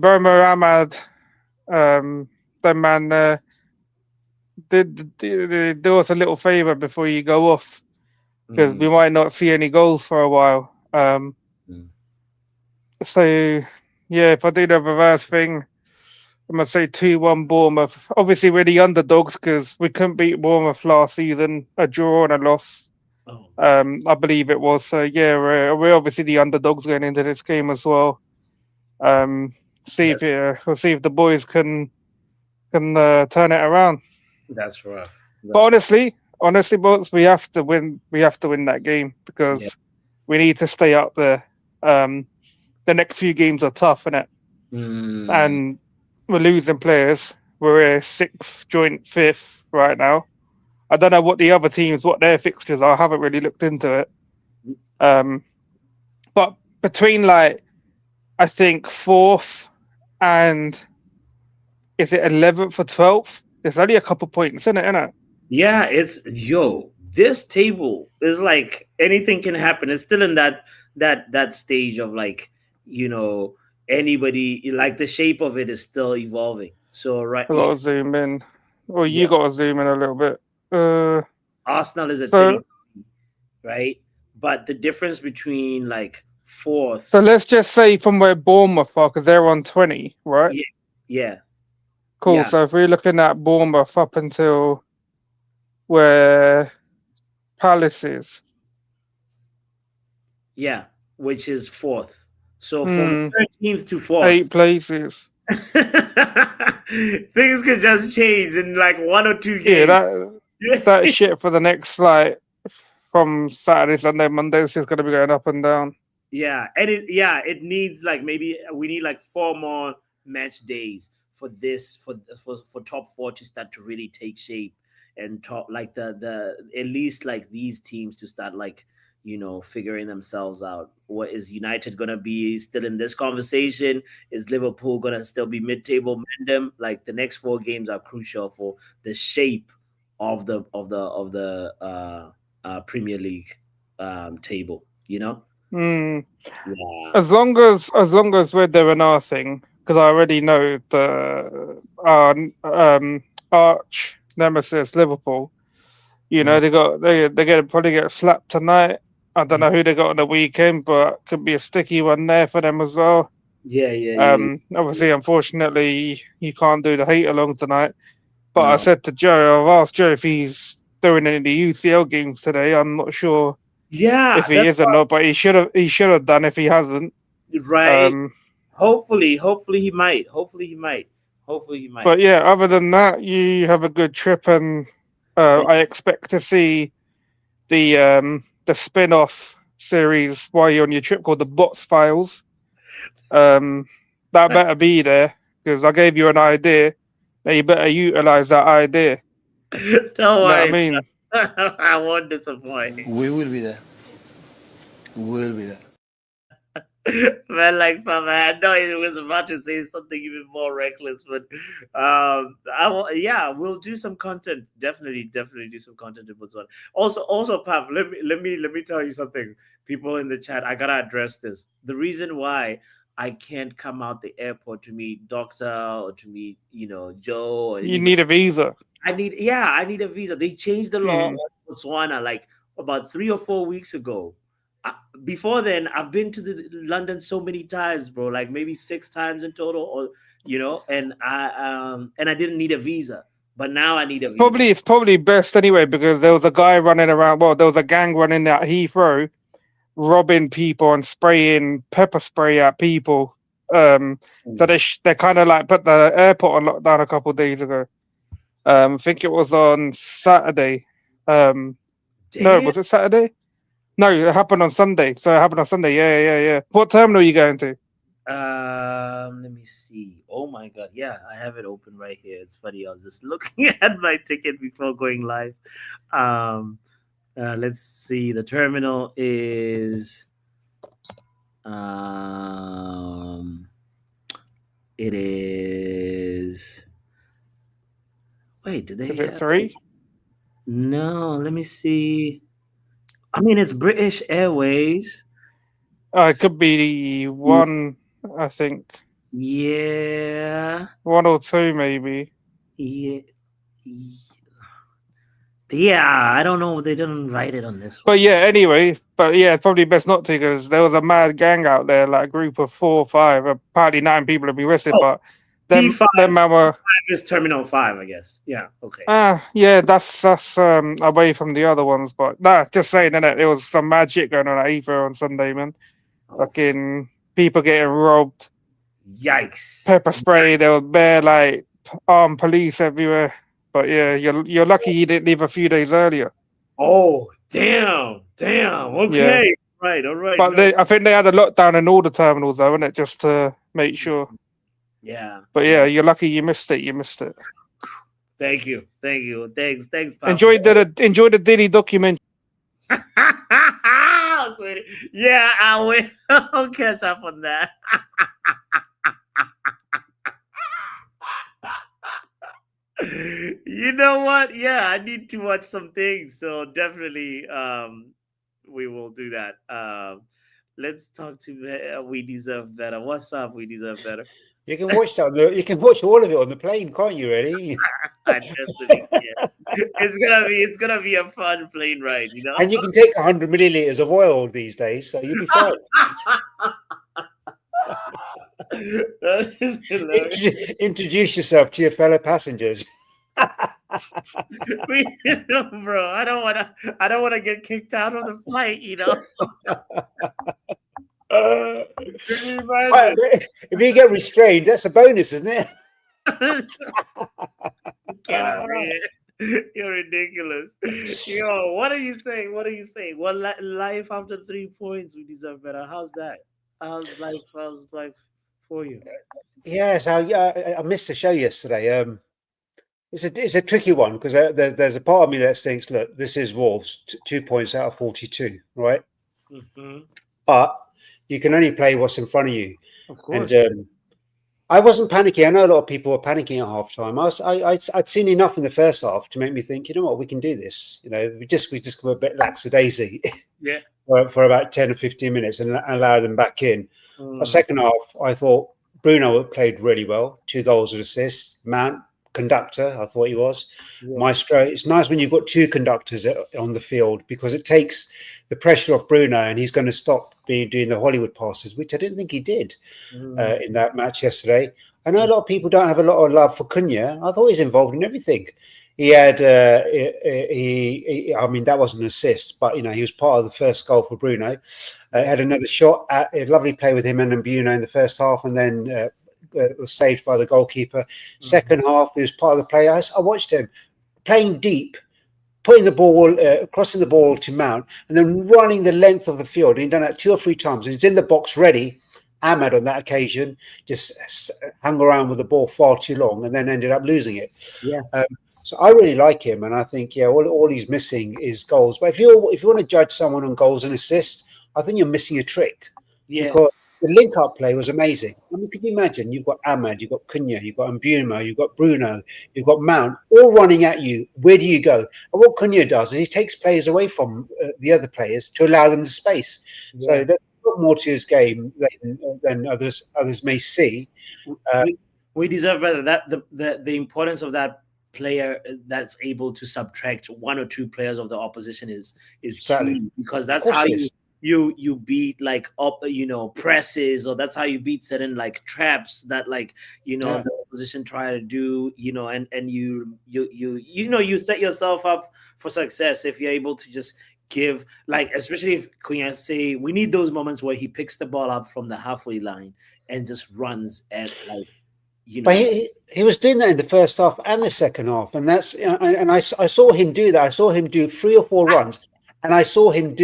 Burma Ahmad, the man did do us a little favor before you go off, because we Mm, might not see any goals for a while. mm. So yeah, if I do the reverse thing, I'm gonna say 2-1 Bournemouth. Obviously, we're the underdogs because we couldn't beat Bournemouth last season, a draw and a loss. Oh, I believe it was. So yeah, we're obviously the underdogs going into this game as well. Um, that's we'll see if the boys can turn it around. that's rough. But That's rough. honestly, boys, we have to win. We have to win that game Yeah. because we need to stay up there. The next few games are tough, innit? Mm, And we're losing players. We're sixth, joint fifth right now. I don't know what the other teams, what their fixtures are. I haven't really looked into it. Um, but between like I think fourth and is it 11th or 12th? There's only a couple points in it, isn't it? yeah, this table is like anything can happen. It's still in that stage of like, you know, anybody like the shape of it is still evolving. So right, I gotta zoom in. Or you yeah, gotta zoom in a little bit. Uh, Arsenal is at so 30, right? But the difference between like fourth, so let's just say from where Bournemouth are, because they're on 20, right? yeah, yeah, Cool. yeah, So if we're looking at Bournemouth up until where Palace is, yeah, which is fourth. So from hmm, 13th to fourth, 8 places. things could just change in like one or two Yeah, games. that shit for the next like from Saturday, Sunday, Monday is just gonna be going up and down. Yeah, and it needs like maybe we need like four more match days for this for top four to start to really take shape and top like the at least like these teams to start like figuring themselves out. What is United gonna be still in this conversation? Is Liverpool gonna still be mid-table? Mendem like the next four games are crucial for the shape of the Premier League table. Hmm. Yeah. As long as we're doing our thing, because I already know the arch nemesis Liverpool. Mhm. They're gonna probably get slapped tonight. I don't know who they got on the weekend, but could be a sticky one there for them as well. Yeah, yeah, yeah. Obviously, unfortunately, you can't do the hate along tonight. But I No. said to Joe, I've asked Joe if he's doing any of the UCL games today. I'm not sure if Yeah, he that's is or not, but he should have done if he hasn't. right. Um, Hopefully he might. Hopefully he might. but yeah, other than that, you have a good trip, and Thank I expect to see the spin-off series while you're on your trip called the Bots Files. Um, that better be there because I gave you an idea. Now you better utilize that idea. Don't You know what I worry. mean? I won't disappoint. We will be there. We will be there. Man, like Papa, I know he was about to say something even more reckless, but yeah, we'll do some content. Definitely do some content as well. Also, Pav, let me tell you something. People in the chat, I gotta address this. The reason why I can't come out the airport to meet doctor or to meet, Joe or You anybody. need a visa. I need a visa. They changed the law Mm. on Botswana like about 3 or 4 weeks ago. Uh, Before then, I've been to the London so many times, bro. Like maybe 6 times in total, or and I didn't need a visa, but now I need a visa. It's probably best anyway because there was a guy running around. Well, there was a gang running at Heathrow, robbing people and spraying pepper spray at people. So they kind of like put the airport on lockdown a couple of days ago. I think it was on Saturday. No, Damn. was it Saturday? No, it happened on Sunday. So it happened on Sunday. Yeah, yeah, yeah. What terminal are you going to? Let me see. Oh my god, yeah, I have it open right here. It's funny. I was just looking at my ticket before going live. Um, let's see. The terminal is um, it is. Wait, do they Is it have? 3? No, let me see. I mean, it's British Airways. It could be 1, I think. Yeah, 1 or 2, maybe. yeah, yeah. I don't know. They didn't write it on this But one. yeah, anyway, it's probably best not to because there was a mad gang out there, like a group of 4 or 5. Apparently, 9 people have been arrested, Oh, but T5 them man were is Terminal 5, I guess. Yeah. Okay. yeah, that's away from the other ones. But nah, just saying that there was some mad shit going on at Heathrow on Sunday, man. Oh, Fucking people getting robbed, yikes. pepper spray. There was bare like armed police everywhere. But yeah, you're lucky you didn't leave a few days earlier. Oh, damn. Damn. Yeah. Okay. Right. All right. But No. I think they had a lockdown in all the terminals, though, innit? Just to make sure. Yeah. But yeah, you're lucky you missed it. You missed it. Thank you. Thank you. Thanks. Thanks, Papa. Enjoy the Diddy documentary. Sweetie. Yeah, I will. I'll catch up on that. You know what? Yeah, I need to watch some things. So definitely we will do that. Let's talk to We Deserve Better. What's up? We Deserve Better. You can watch that. You can watch all of it on the plane, can't you? Really? I definitely can. It's gonna be a fun plane ride, you know. And you can take 100 milliliters of oil these days, so you'll be fine. That is hilarious. Introduce yourself to your fellow passengers. Bro, I don't wanna get kicked out of the flight, you know. If you get restrained, that's a bonus, isn't it? You're ridiculous. Yo, what are you saying? What are you saying? Well, life after 3 points, we deserve better. How's that? How's life for you? Yes, I missed the show yesterday. It's a tricky one because there's a part of me that thinks, look, this is Wolves, 2 points out of 42, right? Mm-hmm. But you can only play what's in front of you. Of course. And I wasn't panicking. I know a lot of people were panicking at halftime. I'd seen enough in the first half to make me think, you know what, we can do this. You know, we just were a bit lackadaisy. Yeah. for about 10 or 15 minutes and allow them back in. The second half, I thought Bruno played really well. 2 goals and assists. Mount, conductor, I thought he was. Yeah. Maestro. It's nice when you've got 2 conductors on the field because it takes the pressure off Bruno and he's going to stop doing the Hollywood passes, which I didn't think he did in that match yesterday. I know a lot of people don't have a lot of love for Cunha. I thought he's involved in everything. He had, I mean, that wasn't an assist, but, you know, he was part of the first goal for Bruno. Had another shot, a lovely play with him and Mbuno in the first half, and then was saved by the goalkeeper. Second half, he was part of the play. I watched him playing deep, putting the ball, crossing the ball to Mount, and then running the length of the field. And he'd done that 2 or 3 times. He's in the box ready. Ahmad on that occasion just hung around with the ball far too long and then ended up losing it. Yeah. So I really like him, and I think all he's missing is goals. But if you want to judge someone on goals and assists, I think you're missing a trick. Yeah. Because the link-up play was amazing. I mean, could you imagine? You've got Ahmad, you've got Cunha, you've got Mbumo, you've got Bruno, you've got Mount, all running at you. Where do you go? And what Cunha does is he takes players away from the other players to allow them the space. Yeah. So got more to his game than others may see. We deserve better. That the importance of that player that's able to subtract one or two players of the opposition is Exactly. key, because Of that's course how it is. you beat like up presses, or that's how you beat certain like traps that like Yeah. the opposition try to do, and you set yourself up for success if you're able to just give, like, especially if Cunha say we need those moments where he picks the ball up from the halfway line and just runs at like But he was doing that in the first half and the second half, and I saw him do that. I saw him do 3 or 4 runs, and I saw him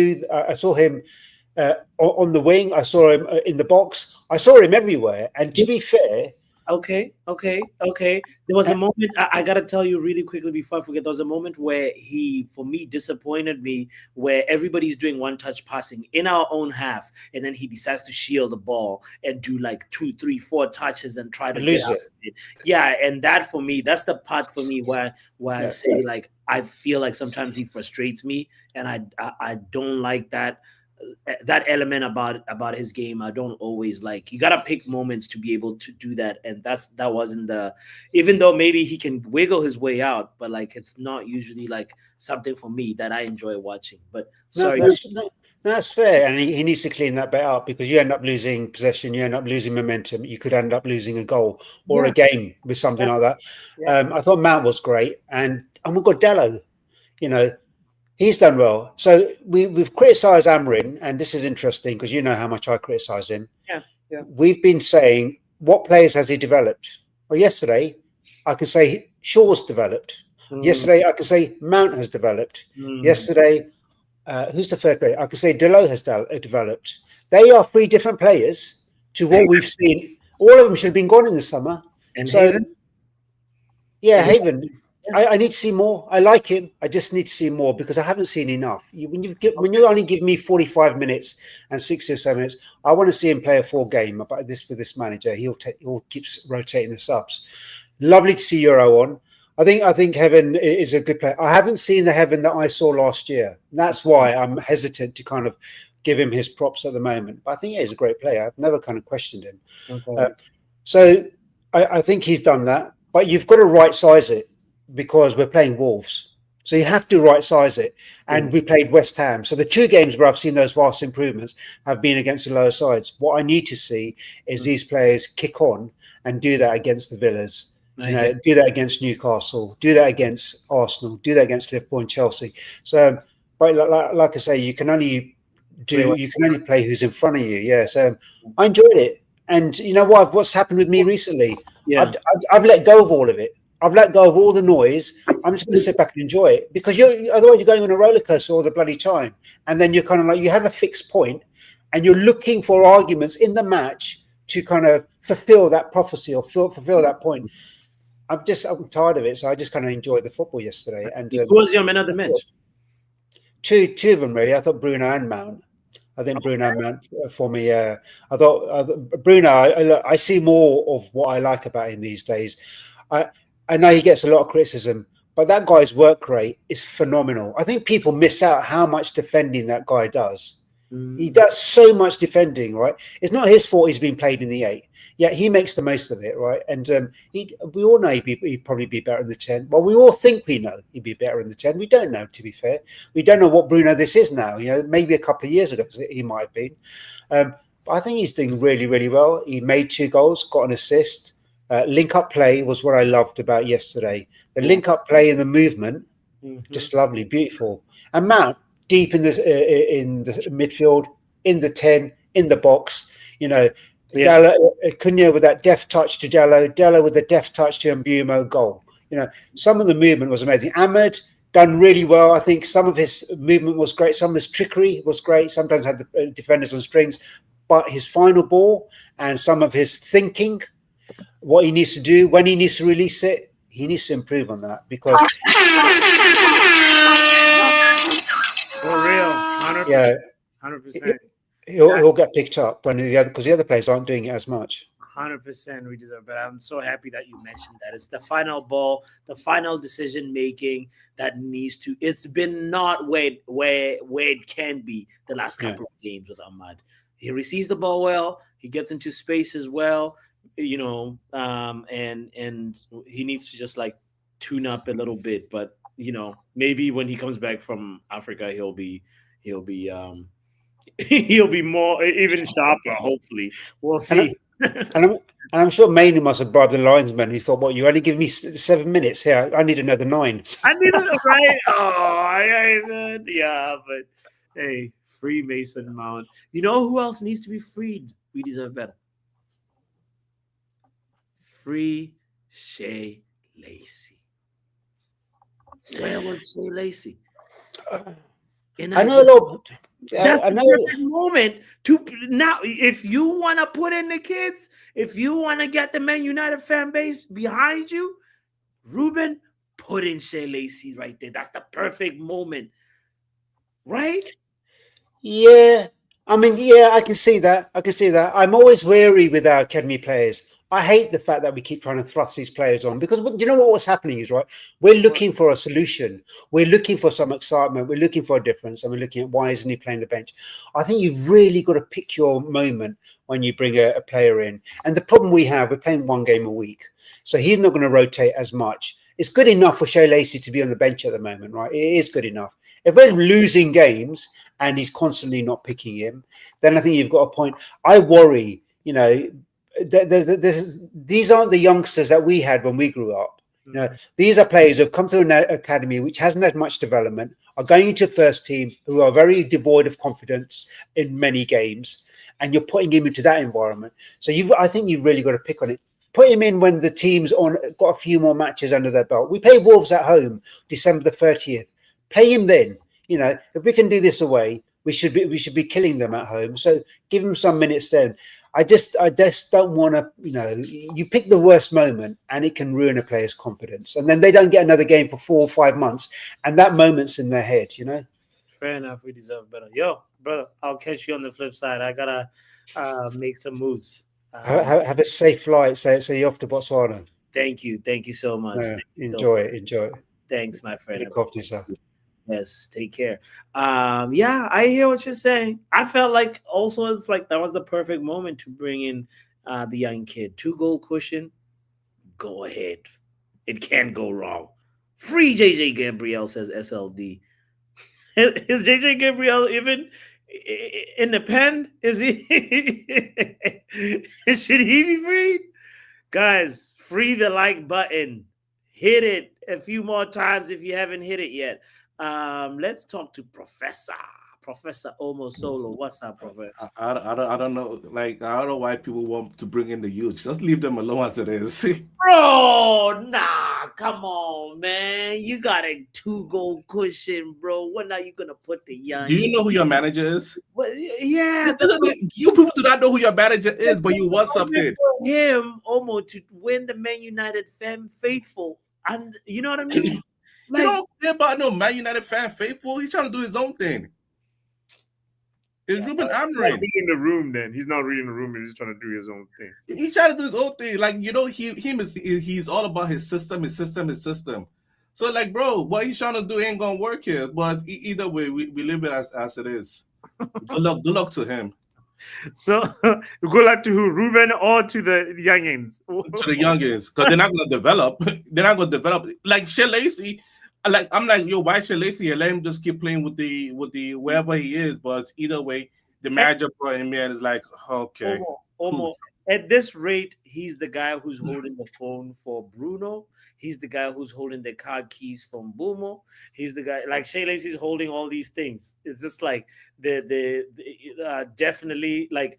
on the wing. I saw him in the box. I saw him everywhere. And to be fair, Okay. There was a moment, I gotta tell you really quickly before I forget. There was a moment where he, for me, disappointed me, where everybody's doing one-touch passing in our own half, and then he decides to shield the ball and do like 2, 3, 4 touches and try to lose get out of it. Yeah, and that for me, that's the part for me where I say like I feel like sometimes he frustrates me, and I don't like that element about his game. I don't always like. You gotta pick moments to be able to do that, and that wasn't the. Even though maybe he can wiggle his way out, but like it's not usually like something for me that I enjoy watching. But sorry, that's fair, and he needs to clean that bit up, because you end up losing possession, you end up losing momentum, you could end up losing a goal or a game with something like that. I thought Mount was great, and we've got Dello. He's done well. So we've criticised Amarin, and this is interesting because you know how much I criticise him. Yeah. We've been saying, what players has he developed? Well, yesterday, I could say Shaw's developed. Yesterday, I could say Mount has developed. Yesterday, who's the third player? I could say Delo has developed. They are 3 different players to what we've seen. All of them should have been gone in the summer. And so, Haven? Haven. I need to see more. I like him. I just need to see more, because I haven't seen enough. When you only give me 45 minutes and 60 or 7 minutes, I want to see him play a full game. But with this manager, he'll keeps rotating the subs. Lovely to see Euro on. I think Heaven is a good player. I haven't seen the Heaven that I saw last year. That's why I'm hesitant to kind of give him his props at the moment. But I think he's a great player. I've never kind of questioned him. Okay. So I think he's done that. But you've got to right size it, because we're playing Wolves. So you have to right size it. And we played West Ham. So the 2 games where I've seen those vast improvements have been against the lower sides. What I need to see is these players kick on and do that against the Villas. Do that against Newcastle, do that against Arsenal, do that against Liverpool and Chelsea. So, but like I say, you can only play who's in front of you. Yeah. So I enjoyed it. And you know what? What's happened with me recently? Yeah. I've let go of all of it. I've let go of all the noise. I'm just going to sit back and enjoy it, because otherwise you're going on a roller coaster all the bloody time. And then you're kind of like, you have a fixed point and you're looking for arguments in the match to kind of fulfill that prophecy or fulfill that point. I'm tired of it. So I just kind of enjoyed the football yesterday. And who was your man of the match? Two of them, really. I thought Bruno and Mount. I think Bruno and Mount for me. I thought Bruno, I see more of what I like about him these days. I know he gets a lot of criticism, but that guy's work rate is phenomenal. I think people miss out how much defending that guy does. He does so much defending, right? It's not his fault he's been played in the 8. Yeah, he makes the most of it, right? And we all know he'd probably be better in the 10. Well, we all think we know he'd be better in the 10. We don't know, to be fair. We don't know what Bruno this is now. Maybe a couple of years ago he might have been. But I think he's doing really, really well. He made 2 goals, got an assist. Link-up play was what I loved about yesterday. The link-up play and the movement, just lovely, beautiful. And Mount, deep in the midfield, in the 10, in the box. Cunha with that deft touch to Dello with the deft touch to Mbumo, goal. Some of the movement was amazing. Ahmed done really well. I think some of his movement was great. Some of his trickery was great. Sometimes had the defenders on strings. But his final ball and some of his thinking, what he needs to do, when he needs to release it, he needs to improve on that, because for real, 100%. 100%. He'll get picked up when the other players aren't doing it as much. 100% we deserve, but I'm so happy that you mentioned that. It's the final ball, the final decision making that needs to. It's been not where it can be the last couple of games with Ahmad. he receives the ball well. He gets into space as well. And he needs to just like tune up a little bit. But maybe when he comes back from Africa, he'll be he'll be more even sharper. Hopefully, we'll see. And I'm sure Mainu must have bribed the linesman. He thought, "What? You only give me 7 minutes here? I need another 9." I need it right. Oh, yeah, but hey, free Mason Mount. You know who else needs to be freed? We deserve better. Free Shea Lacey. Where was Shea Lacey? I know a lot. That's I the know. perfect moment to now. If you want to put in the kids, if you want to get the Man United fan base behind you, Ruben, put in Shea Lacey right there. That's the perfect moment, right? Yeah, I mean, yeah, I can see that. I can see that. I'm always wary with our academy players. I hate the fact that we keep trying to thrust these players on because you know what's happening is, right? We're looking for a solution. We're looking for some excitement. We're looking for a difference, and we're looking at why isn't he playing the bench? I think you've really got to pick your moment when you bring a player in. And the problem we have, we're playing 1 game a week, so he's not going to rotate as much. It's good enough for Shea Lacey to be on the bench at the moment, right? It is good enough. If we're losing games and he's constantly not picking him, then I think you've got a point. I worry, these aren't the youngsters that we had when we grew up. These are players who have come through an academy which hasn't had much development, are going into first team, who are very devoid of confidence in many games, and you're putting him into that environment. So I think you've really got to pick on it. Put him in when the team's got a few more matches under their belt. We play Wolves at home December the 30th. Play him then. If we can do this away, we should be killing them at home. So give him some minutes then. I just don't want to, you pick the worst moment and it can ruin a player's confidence. And then they don't get another game for 4 or 5 months. And that moment's in their head, Fair enough. We deserve better. Yo, brother, I'll catch you on the flip side. I got to make some moves. Have a safe flight. So you're off to Botswana. Thank you. Thank you so much. Enjoy it. Thanks, my friend. Look after yourself. Yes, take care. Yeah, I hear what you're saying. I felt like also it's like that was the perfect moment to bring in the young kid. 2-goal cushion. Go ahead. It can't go wrong. Free JJ Gabriel, says SLD. Is JJ Gabriel even in the pen? Is he? Should he be freed? Guys, free the like button. Hit it a few more times if you haven't hit it yet. Let's talk to Professor Omo Solo. What's up, Professor? I don't know. Like, I don't know why people want to bring in the youth. Just leave them alone as it is. Bro, nah, come on, man. You got a 2-goal cushion, bro. When are you gonna put the young? Do you know who your manager is? Well, yeah, you people do not know who your manager is, but you want something. Him, Omo, to win the Man United fan faithful, and you know what I mean. Like, you don't care about no Man United fan faithful. He's trying to do his own thing. It's Ruben Amorim. He's reading the room. Then he's not reading the room. He's trying to do his own thing. He's trying to do his own thing. Like, he's all about his system. So, like, bro, what he's trying to do ain't gonna work here. But either way, we live it as it is. Good luck to him. So, good luck to who? Ruben or to the youngins? To the youngins, because they're not gonna develop. They're not gonna develop. Like Shea Lacey. Like, I'm like, yo, why Shea Lacey? Let him just keep playing with the wherever he is. But either way, the manager brought him in and is like, okay. Almost. At this rate, he's the guy who's holding the phone for Bruno. He's the guy who's holding the car keys from Bumo. He's the guy, like Shea Lacey's holding all these things. It's just like the definitely like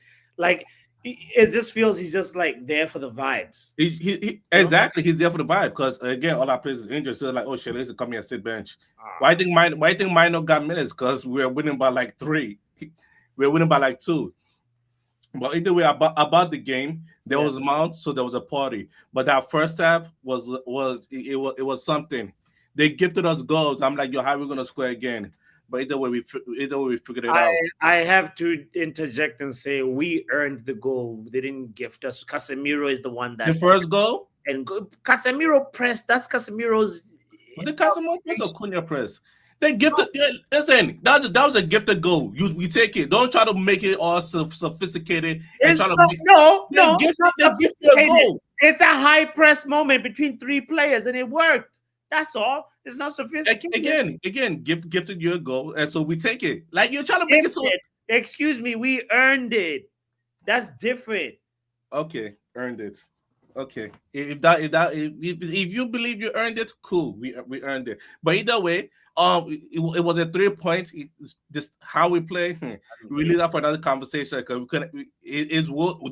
it just feels he's just like there for the vibes. Exactly, he's there for the vibe because again, all our players is injured. So like, oh shit, let's come here and sit bench. Why do you think Mino got minutes? Because we're winning by like 3. We're winning by like 2. But either way, about the game, there was Mount, so there was a party. But that first half was something. They gifted us goals. I'm like, yo, how are we gonna score again? But either way, we figured it out. I have to interject and say we earned the goal. They didn't gift us. Casemiro is the one that the first goal. And Casemiro pressed. That's Casemiro's. Was it Casemiro press or Cunha press? They gifted. Listen, that was a gifted goal. We take it. Don't try to make it all sophisticated and try to make. No, They it's not gift you a sophisticated. goal. It's a high press moment between three players, and it worked. That's all. It's not sophisticated. Again, gifted you a goal, and so we take it. Like you're trying to make it so. Excuse me, we earned it. That's different. Okay, earned it. Okay, if you believe you earned it, cool. We earned it. But either way, it was a 3 point. Just how we play, we leave that for another conversation because we couldn't.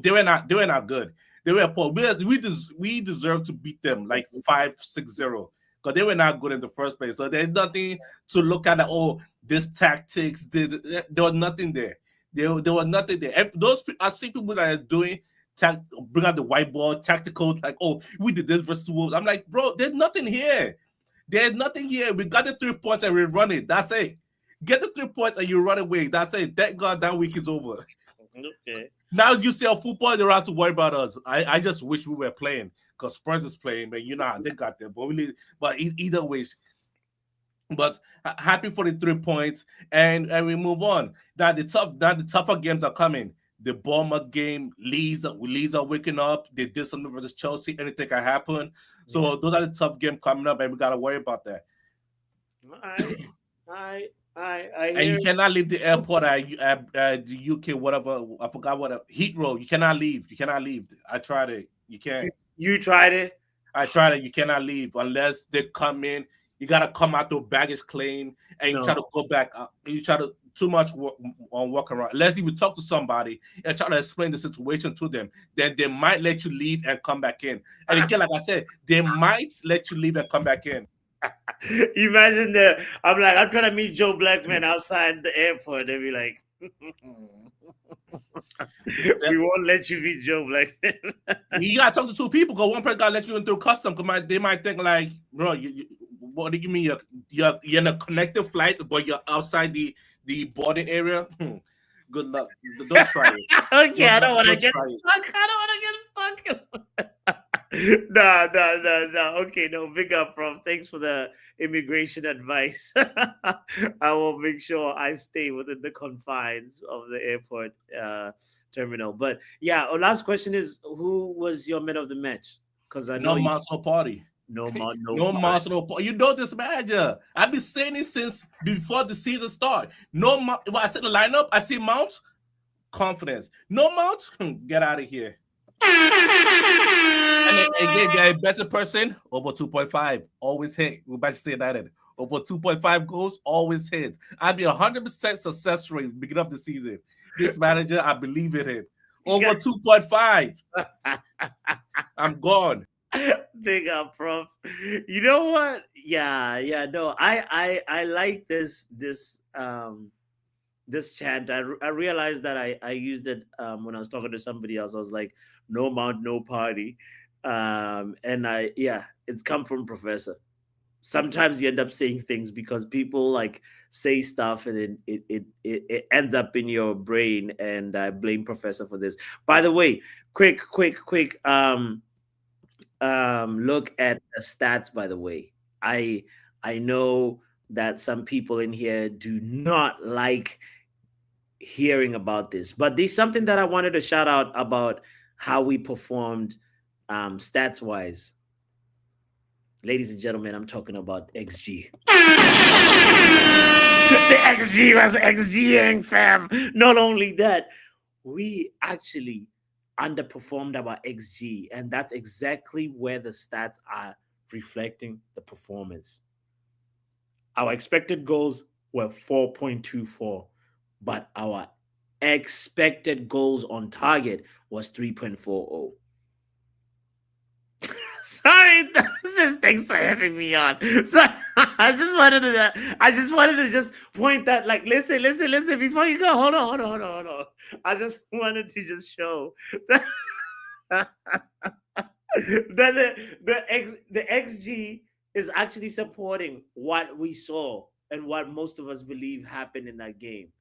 They were not good. They were poor. We deserve to beat them like 5-6-0 because they were not good in the first place. So there's nothing to look at. Oh, this tactics. There was nothing there. There was nothing there. I see people that are doing. Bring out the whiteboard, tactical, like, oh, we did this versus Wolves. I'm like, bro, there's nothing here. There's nothing here. We got the 3 points and we run it. That's it. Get the 3 points and you run away. That's it. Thank God that week is over. Okay. Now you see our football, they don't have to worry about us. I just wish we were playing because Spurs is playing, but they got them. But either way. But happy for the 3 points and we move on. Now the tougher games are coming. The Bournemouth game, Leeds are waking up. They did something versus Chelsea. Anything can happen. So those are the tough games coming up, and we gotta worry about that. I and you cannot leave the airport at the UK, whatever. I forgot what Heathrow. You cannot leave. I tried it. You can't. You tried it. I tried it. You cannot leave unless they come in. You gotta come out the baggage claim, and you try to go back. You try to. Too much walk around. Unless you talk to somebody and try to explain the situation to them, then they might let you leave and come back in. And again, like I said, they might let you leave and come back in. Imagine that. I'm trying to meet Joe Blackman outside the airport. They'll be like, we won't let you meet Joe Blackman. You gotta talk to 2 people because one person gotta let you in through custom. Because they might think like, bro, what do you mean you're in a connected flight, but you're outside the boarding area? Good luck. Don't try it. Okay, I don't want to get stuck. No. Okay, no. Big up, Prof. Thanks for the immigration advice. I will make sure I stay within the confines of the airport terminal. But yeah, our last question is: who was your man of the match? Because I know no party. No monster, no party. You know this manager. I've been saying it since before the season started. When I see the lineup, I see Mount, confidence. No Mount, get out of here. And again, they're a better person, over 2.5, always hit. We're about to say that. Over 2.5 goals, always hit. I'd be 100% success rate beginning of the season. This manager, I believe in him. Over 2.5. I'm gone. Big up, Prof. You know what? Yeah. No, I like this chant. I realized that I used it when I was talking to somebody else. I was like, no mount, no party. And it's come from Professor. Sometimes you end up saying things because people like say stuff and then it ends up in your brain, and I blame Professor for this. By the way, quick look at the stats. By the way, I know that some people in here do not like hearing about this, but there's something that I wanted to shout out about how we performed stats wise. Ladies and gentlemen, I'm talking about XG. The XG was XGing, fam. Not only that, we actually underperformed our XG, and that's exactly where the stats are reflecting the performance. Our expected goals were 4.24, but our expected goals on target was 3.40. Sorry, thanks for having me on. So I just wanted to just point that, like, listen, before you go, hold on. I just wanted to just show that, the XG is actually supporting what we saw and what most of us believe happened in that game.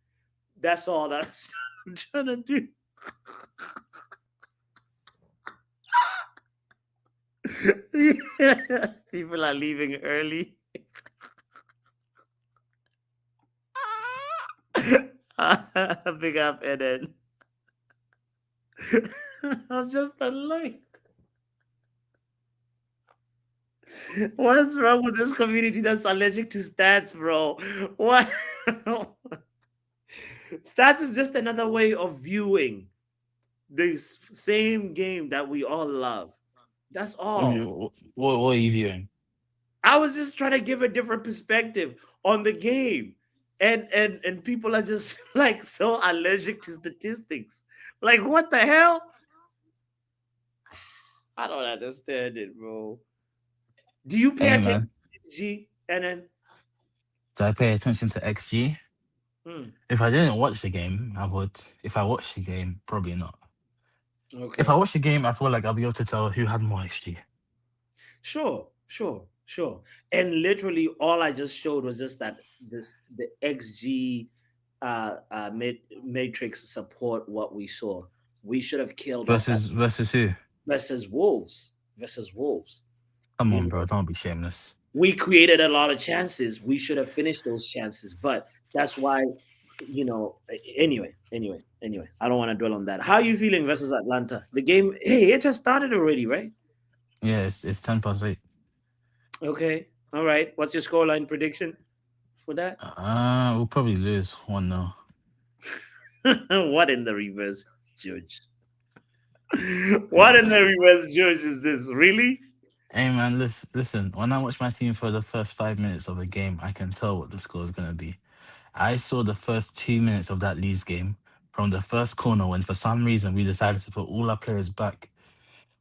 That's all that's I'm trying to do. People are leaving early. Big up, and then I'm just annoyed. What's wrong with this community that's allergic to stats, bro? What? Stats is just another way of viewing this same game that we all love. That's all. What are you viewing? I was just trying to give a different perspective on the game. And people are just like so allergic to statistics. Like what the hell? I don't understand it, bro. Do you pay Hey attention man, to XG? And then do I pay attention to XG? If I didn't watch the game, I would. If I watched the game, probably not. If I okay. watch the game, I feel like I'll be able to tell who had more XG. Sure. And literally all I just showed was just that the XG matrix support what we saw. We should have killed off that Versus who? versus Wolves. Versus Wolves. Come You on, know, bro. Don't be shameless. we created a lot of chances. We should have finished those chances, but that's why, anyway. I don't want to dwell on that. How are you feeling versus Atlanta? The game, hey, it just started already, right? Yeah, it's 10 past 8. Okay. All right. What's your scoreline prediction for that? We'll probably lose 1-0. What in the reverse, Judge? What in the reverse, Judge, is this? Really? Hey man, listen. When I watch my team for the first 5 minutes of a game, I can tell what the score is gonna be. I saw the first 2 minutes of that Leeds game from the first corner when, for some reason, we decided to put all our players back.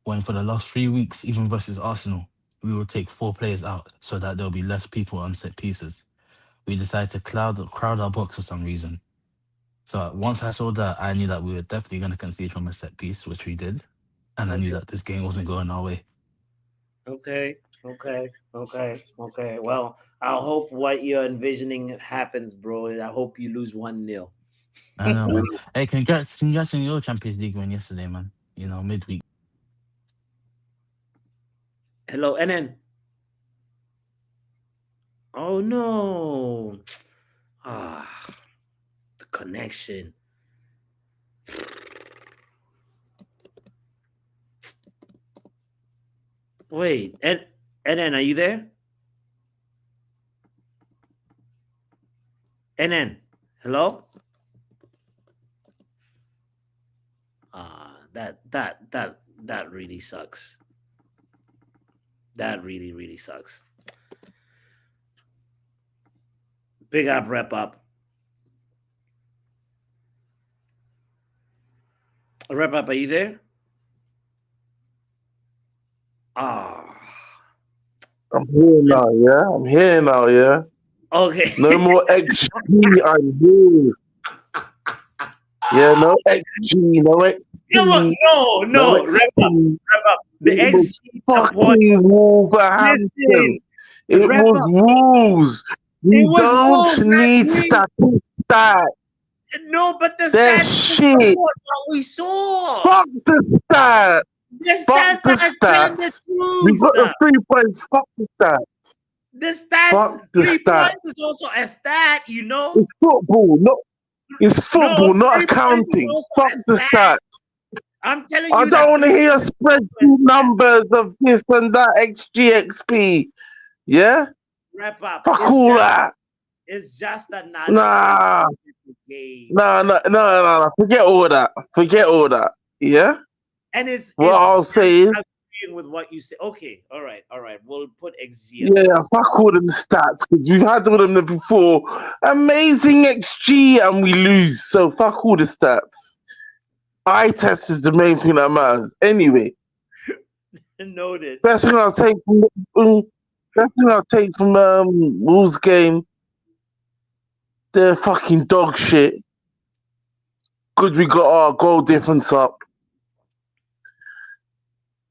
When for the last 3 weeks, even versus Arsenal, we will take 4 players out so that there'll be less people on set pieces. We decided to crowd our box for some reason. So once I saw that, I knew that we were definitely going to concede from a set piece, which we did. And I knew Okay. that this game wasn't going our way. Okay. Well, I hope what you're envisioning happens, bro. I hope you lose 1-0. I know, man. Hey, congrats on your Champions League win yesterday, man. You know, midweek. Hello, NN. Oh no. The connection. Wait, NN, are you there? NN, hello? That really sucks. That really sucks. Big up, rep up. Rep up, are you there? I'm here now, yeah? I'm here now, yeah? Okay. No more XG, I'm here. Yeah, no XG, no XG. Come on, no, rep up. The It was XG support. fucking Wolverhampton. Listen, It rep was up. Wolves. We It was don't Wolves, I need agree. statistics. No, but the They're stats shit. support what we saw. Fuck the stats. The Fuck the stats are telling the stats. truth. We got the 3 points. Fuck the stats. The stats, Fuck the 3 stats. points is also a stat, you know? It's football, it's football, not 3 points is accounting. also Fuck a the stat. stats. I'm telling I you don't want to that hear spreadsheet numbers of this and that, XGXP. Yeah? wrap up. Fuck all that. It's just a Nah. game. No. Forget all that. Yeah? And it's I'll say is, agreeing with what you say. Okay, all right. We'll put XG. yeah, fuck all them stats because we've had all them before. Amazing XG and we lose. So fuck all the stats. Eye test is the main thing that matters. Anyway. Noted. Best thing I'll take from Wolves game. They're fucking dog shit. Good, we got our goal difference up.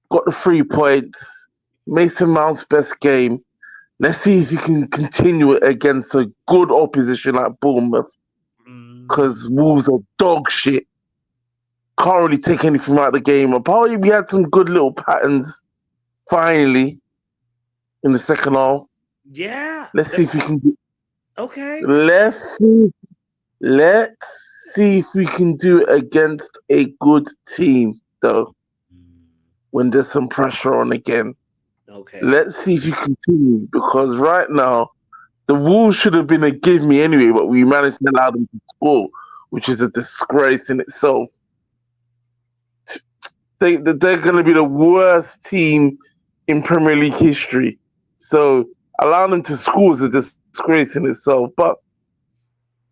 Got the 3 points. Mason Mount's best game. Let's see if he can continue it against a good opposition like Bournemouth. Because Wolves are dog shit. Can't really take anything out of the game. Apparently, we had some good little patterns. Finally, in the second half. Yeah. Let's see if we can get. Okay. Let's see Let's see if we can do it against a good team, though. When there's some pressure on again, Okay. let's see if you continue, because right now the Wolves should have been a give me anyway, but we managed to allow them to score, which is a disgrace in itself. They're going to be the worst team in Premier League history. So allowing them to score is a disgrace in itself. But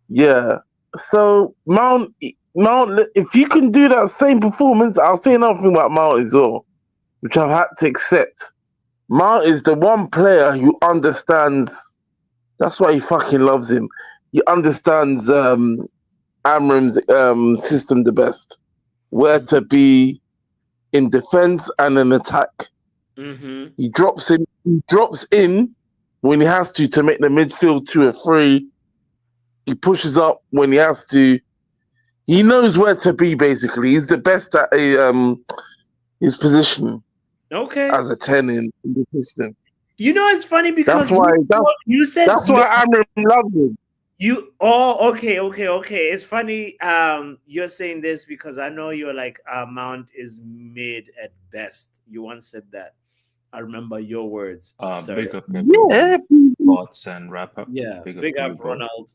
yeah, so Mount, if you can do that same performance, I'll say another thing about Mount as well, which I've had to accept. Mount is the one player who understands. That's why he fucking loves him. He understands Amram's system the best, where to be in defense and in attack. Mm-hmm. He drops in when he has to make the midfield 2 or 3. He pushes up when he has to. He knows where to be, basically. He's the best at his position. Okay. As a 10 in the system. You know, it's funny because you said that's why Amram loves him. Okay. It's funny you're saying this because I know you're like Mount is mid at best. You once said that. I remember your words. Big up thoughts and wrap up. Yeah, big up Ronald.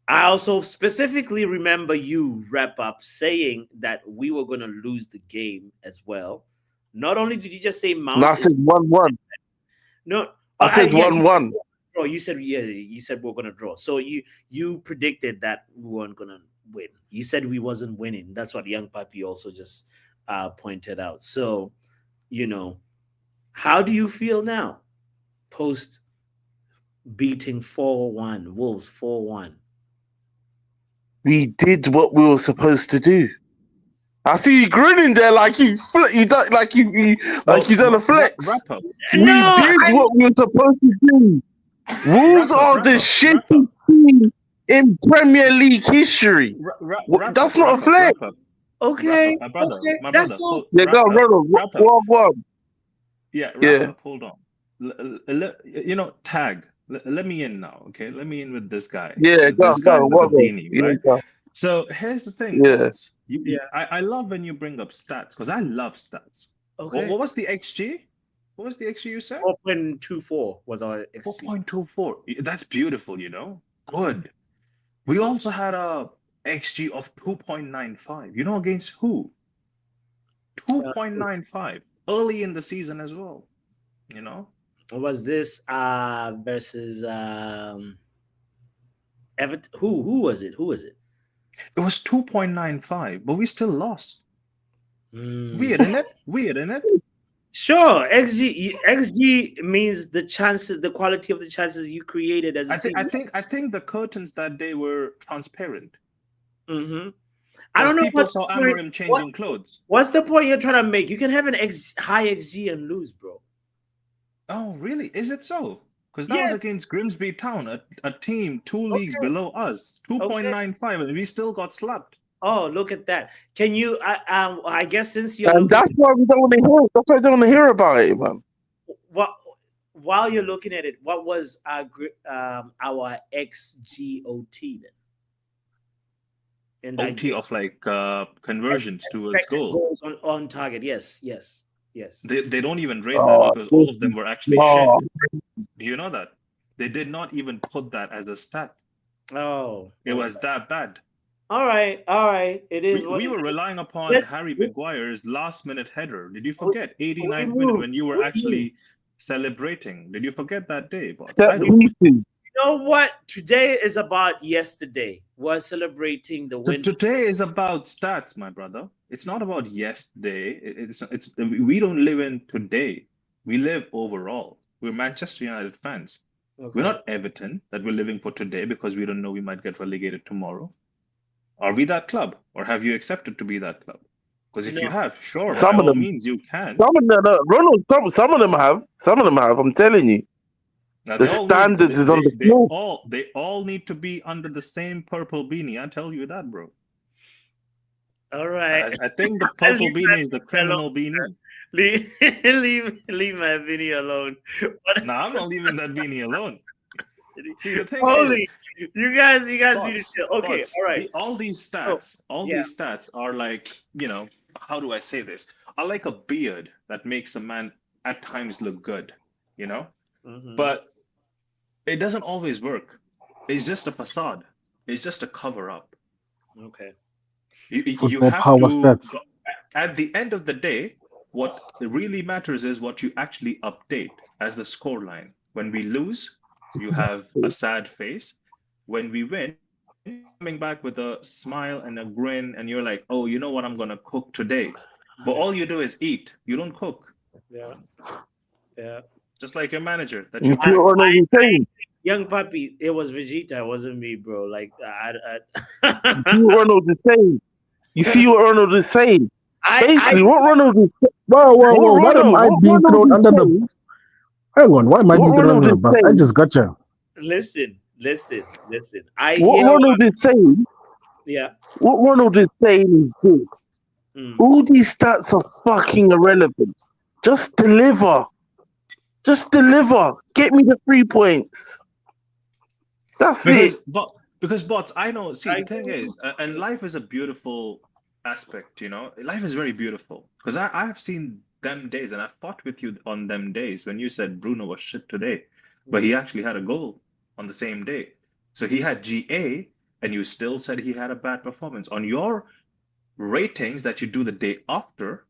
I also specifically remember you wrap up saying that we were going to lose the game as well. Not only did you just say Mount, I said 1-1. No, I said 1-1. Bro, you said we're gonna draw. So you predicted that we weren't gonna win. You said we wasn't winning. That's what Young Papi also just pointed out. So, how do you feel now post beating 4-1 Wolves 4-1? We did what we were supposed to do. I see you grinning there like you done a flex. We did what we were supposed to do. Wolves are the shitty team in Premier League history. That's not a flex. Okay. My brother. Yeah, go on, Ronald. Yeah, hold on. Tag. Let me in now, okay? Let me in with this guy. Yeah, this guy with the beanie, right? Yeah. So here's the thing, guys. I love when you bring up stats because I love stats. Okay. What was the XG? What was the XG you said? 4.24 was our XG. 4.24. That's beautiful, Good. We also had a XG of 2.95. Against who? 2.95 early in the season as well. Was this versus Everton? Who was it? It was 2.95, but we still lost. Weird, isn't it? Sure. XG means the chances, the quality of the chances you created as a team. I think the curtains that day were transparent. Mm-hmm. I don't know. People saw Amarim changing clothes. What's the point you're trying to make? You can have an high XG and lose, bro. Oh, really? Is it so? Because that was against Grimsby Town, a team 2 leagues below us, 2.95, and we still got slapped. Oh, look at that! Can you? I guess since you're that's why we don't want to hear. That's why I don't want to hear about it, man. While you're looking at it, what was our XGOT then? OT of like conversions towards goals on target. Yes. They don't even rate that because all of them were actually shit. Do you know that? They did not even put that as a stat. Oh. It was that bad. All right. It is. We were relying upon Harry Maguire's last-minute header. Did you forget 89th minute when you were actually celebrating? Did you forget that day? You know what? Today is about yesterday. We're celebrating the win. Today is about stats, my brother. It's not about yesterday. It's we don't live in today. We live overall. We're Manchester United fans. Okay. We're not Everton that we're living for today because we don't know we might get relegated tomorrow. Are we that club, or have you accepted to be that club? Because if you have, sure, by all means you can. Ronald, some of them have. Some of them have. I'm telling you. Now, the standards is on the floor. They all need to be under the same purple beanie. I tell you that, bro. All right. I think the purple beanie is the criminal beanie. Leave my beanie alone. No, I'm not leaving that beanie alone. See, the thing You guys need to Bots, chill. Okay, bots, all right. all these So, stats, yeah. are like, how do I say this? Are like a beard that makes a man at times look good, you know? But it doesn't always work. It's just a facade. It's just a cover up. Okay. You Football have power to stats. at the end of the day, what really matters is what you actually update as the scoreline. When we lose, you have a sad face. When we win, you're coming back with a smile and a grin, and you're like, oh, you know what I'm gonna cook today. But all you do is eat. You don't cook. Yeah. Yeah. Just like your manager that You you see hired. what Ronald is saying? Young puppy, it was Vegeta, it wasn't me, bro. Like You see what Ronald is saying? You see what Ronald is saying? I Basically, what Ronald is Whoa, whoa, whoa! Why am I what being Ronald thrown is under the? saying, Hang on, why am I what being thrown Ronald under the is bus? I saying, just got you. listen. I what hear Ronald is saying, yeah. what Ronald is saying is this. All these stats are fucking irrelevant. Just deliver. Just deliver. Get me the 3 points. That's it. Because bots, I know. See, the thing is, and life is a beautiful aspect. Life is very beautiful. Because I have seen them days, and I fought with you on them days when you said Bruno was shit today, but he actually had a goal on the same day. So he had GA, and you still said he had a bad performance. On your ratings that you do the day after,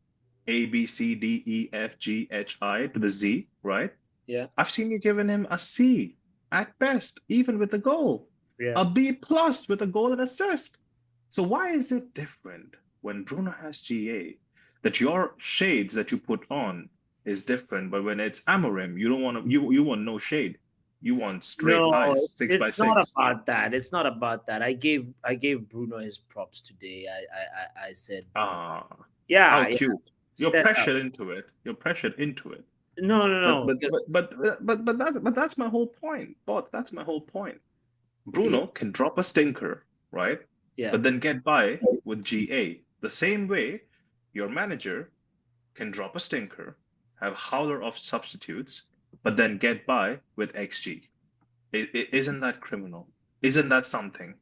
A, B, C, D, E, F, G, H, I to the Z, right? Yeah. I've seen you giving him a C at best, even with the goal. Yeah. A B plus with a goal and assist. So why is it different when Bruno has GA that your shades that you put on is different, but when it's Amorim, you don't want to you want no shade. You want straight No, eyes, six by it's not six. about that. It's not about that. I gave Bruno his props today. I said, yeah, How yeah, cute. You're stand up. pressured into it. You're pressured into it. No. But that's my whole point. But that's my whole point. Bruno can drop a stinker, right? Yeah. But then get by with GA. The same way your manager can drop a stinker, have howler of substitutes, but then get by with XG. Isn't that criminal? Isn't that something?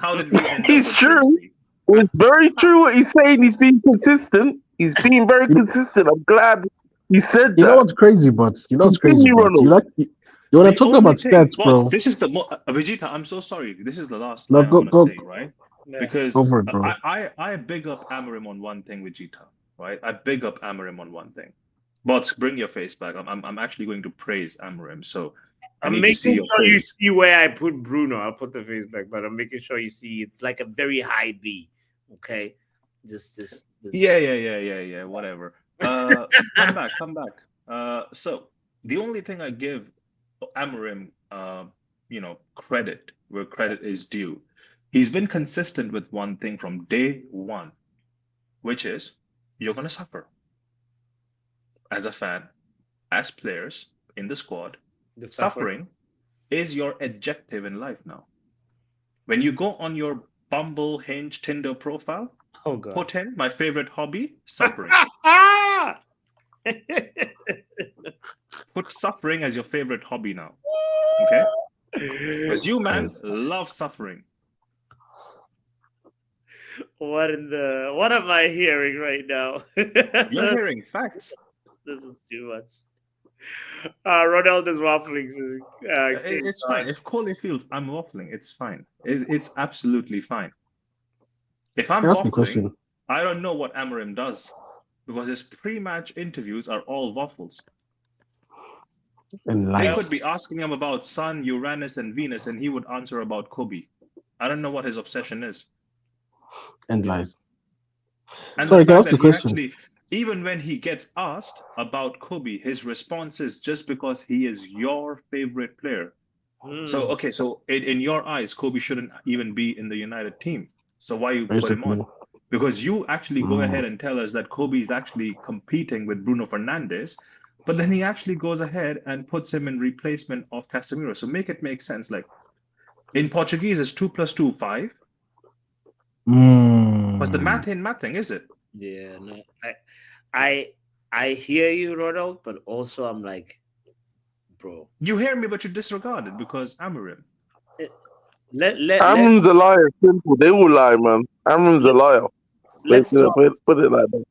How did we end up It's with true. Grimsby? It's very true what he's saying. He's being consistent. He's being very consistent. I'm glad he said You know that. what's crazy, but you know what's crazy, Continue, but you Ronald. want to The talk only about thing, stats, boss, bro? this is the Vegeta, I'm so sorry. This is the last No, line I want to go say, right? Because go for it, bro. I big up Amorim on one thing, Vegeta, right? I big up Amorim on one thing. Bots, bring your face back. I'm actually going to praise Amorim, so I I'm need to see making your sure you face. see where I put Bruno. I'll put the face back, but I'm making sure you see it's like a very high B. Okay, just this. Yeah. Whatever. Come back. So the only thing I give Amorim, credit where credit is due, he's been consistent with one thing from day one, which is you're gonna suffer as a fan, as players in the squad. Suffering is your adjective in life now. When you go on your Bumble, Hinge, Tinder profile, put in my favorite hobby, suffering. Put suffering as your favorite hobby now. Okay? Because you, man, love suffering. What am I hearing right now? You're hearing facts. This is too much. Ronaldo's waffling. It's fine. If Coley feels I'm waffling, it's fine. It's absolutely fine. If I'm waffling, I don't know what Amorim does because his pre-match interviews are all waffles. They could be asking him about Sun, Uranus, and Venus, and he would answer about Kobe. I don't know what his obsession is. And lies. And the fact that he actually, even when he gets asked about Kobe, his response is just because he is your favorite player. So, okay, so in your eyes, Kobe shouldn't even be in the United team. So why you put him on? Because you actually go ahead and tell us that Kobe is actually competing with Bruno Fernandes, but then he actually goes ahead and puts him in replacement of Casemiro. So make sense. Like in Portuguese, it's 2 + 2 = 5. Because the math ain't mathing, is it? Yeah, no, I hear you, Ronald, but also I'm like, bro. You hear me, but you disregard it because Amorim. let Amram's a liar. Simple. They all lie, man. Amram's a liar. let's talk. Put it like that.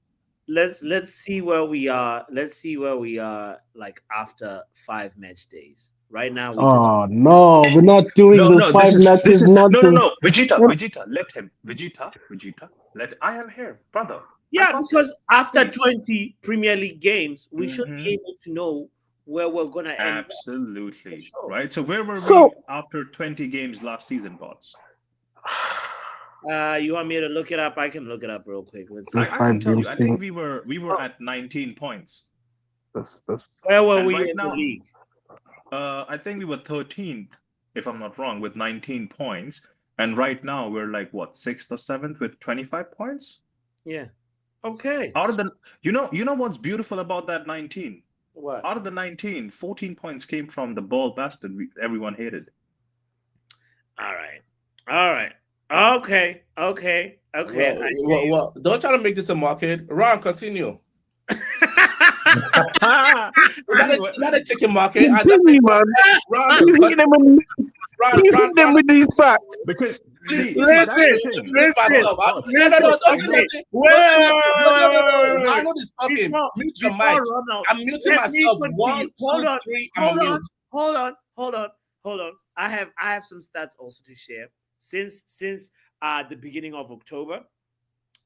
Let's see where we are. Let's see where we are like after 5 match days. Right now, we just Oh no, we're not doing No, this no, five matches this is no, nonsense. Vegeta, What? Vegeta, let him. Vegeta, let. I am here, brother. yeah, because after Please. 20 Premier League games, we should be Mhm. able to know where we're gonna end up. Absolutely. Sure. Right. So where were So- we after 20 games last season, bots? You want me to look it up? I can look it up real quick. Let's see. I can tell you. games I thing. think we were at 19 points. That's Where were And we right in now, the league? I think we were 13th, if I'm not wrong, with 19 points. And right now we're like what, 6th or 7th with 25 points? Yeah. Okay. Out of the, you know what's beautiful about that 19? What? Out of the 19, 14 points came from the ball bastard everyone hated. All right. All right. Okay. Okay. Okay. Well, don't try to make this a market. Ron, continue. Is that a chicken market? He's busy, man. You hit them with these facts. Because see, Listen, that's the thing. listen. No, Okay. no. Wait. Ronald is talking. Mute your mic. Ronald, I'm muting let me myself. continue. 1, 2, 3. I'm a mute. Hold on. I have some stats also to share. Since the beginning of October,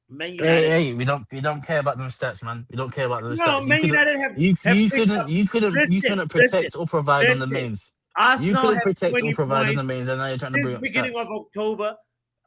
Man United. Hey, we don't care about them stats, man. We don't care about those No, stats. Man United have You picked up. couldn't protect or provide on the mains. You Arsenal couldn't have protect 20 or provide on points. the mains, and now you're trying to Since bring up beginning stats. of October,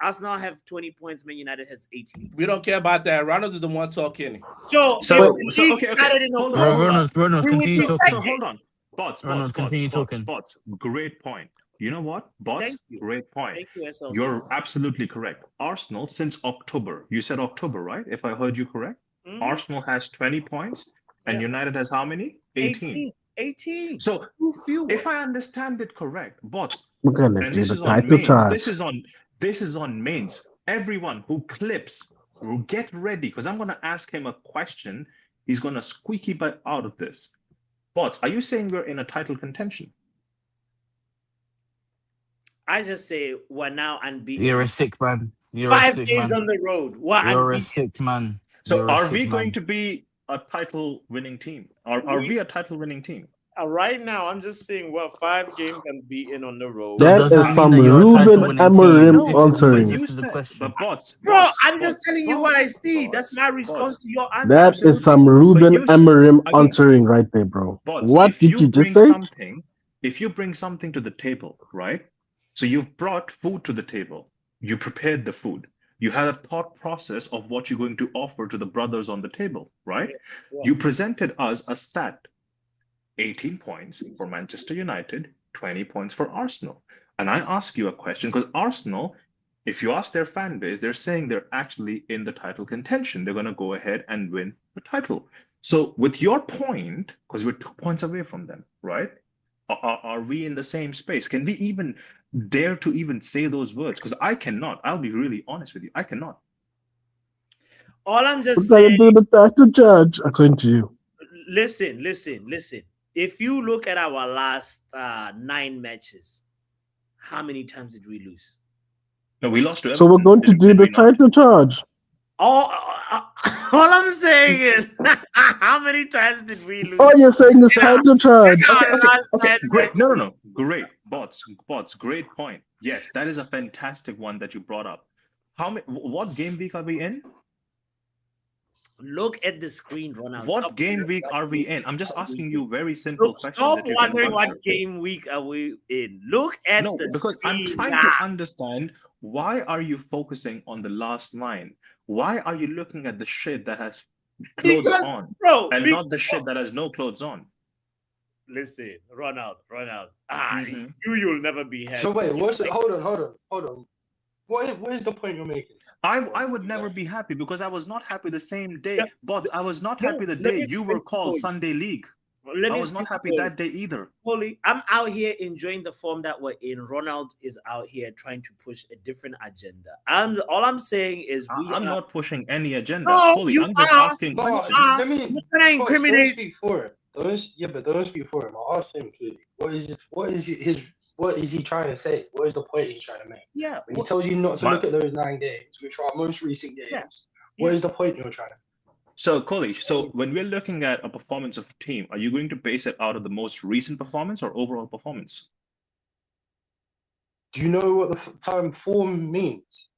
Arsenal have 20 points. Man United has 18. We don't care about that. Ronald is the one talking. So okay. started in October. Ronald, we continue would be talking. So hold on. Bots. Continue talking. Bots. Great point. You know what? Bots, great point. Thank you, SLT. You're absolutely correct. Arsenal, since October, you said October, right? If I heard you correct. Arsenal has 20 points and United has how many? 18. 18. So if I understand it correct, bots, we're gonna and do this the is on title mains. charge. This is on mains. Everyone who clips, get ready because I'm gonna ask him a question. He's gonna squeaky butt out of this. Bots, are you saying we're in a title contention? I just say we're now unbeaten. You're a sick man. You're 5 a sick games man. on the road. You're a sick man. So are we going to be a title winning team? Are we a title winning team? Right now, I'm just saying we're 5 games unbeaten on the road. That is some Ruben Amorim altering. This is the question. But bots, Bro, I'm just telling you what I see. That's my response to your answer. That is some Ruben Amorim altering right there, bro. Bots, What did you just say? If you bring something to the table, right? So you've brought food to the table. You prepared the food. You had a thought process of what you're going to offer to the brothers on the table, right? Yeah. You presented us a stat. 18 points for Manchester United, 20 points for Arsenal. And I ask you a question because Arsenal, if you ask their fan base, they're saying they're actually in the title contention. They're going to go ahead and win the title. So with your point, because we're 2 points away from them, right? Are we in the same space? Can we even dare to even say those words? Because I cannot. I'll be really honest with you. I cannot. All I'm just We're saying. gonna do the title charge, according to you. Listen. If you look at our last 9 matches, how many times did we lose? No, we lost to So we're going to do the title charge. All I'm saying is, how many times did we lose? Oh, you're saying the title charge. Okay. Great. No. Great. Bots, great point. Yes, that is a fantastic one that you brought up. What game week are we in? Look at the screen, Ronald. What game week are we in? I'm just asking you very simple questions. Stop wondering what game week are we in. Look at the because screen. I'm trying to understand why are you focusing on the last line? Why are you looking at the shit that has clothes on, not the shit that has no clothes on? Listen, Ronald. You'll never be happy. So wait, hold on. What is the point you're making? I would never be happy because I was not happy the same day. But I was not happy the day you were called Sunday League. I was not happy that day either. Holy, I'm out here enjoying the form that we're in. Ronald is out here trying to push a different agenda. All I'm saying is I'm not pushing any agenda. No, Holy, you I'm just are. asking No, questions. let me You're trying to incriminate. speak for it. Don't speak for him. I asked him clearly. What is he trying to say? What is the point he's trying to make? Yeah. When he tells you not to look at those 9 games, which are our most recent games, what is the point you're trying to make? So, Coley, when we're looking at a performance of a team, are you going to base it out of the most recent performance or overall performance? Do you know what the term form means?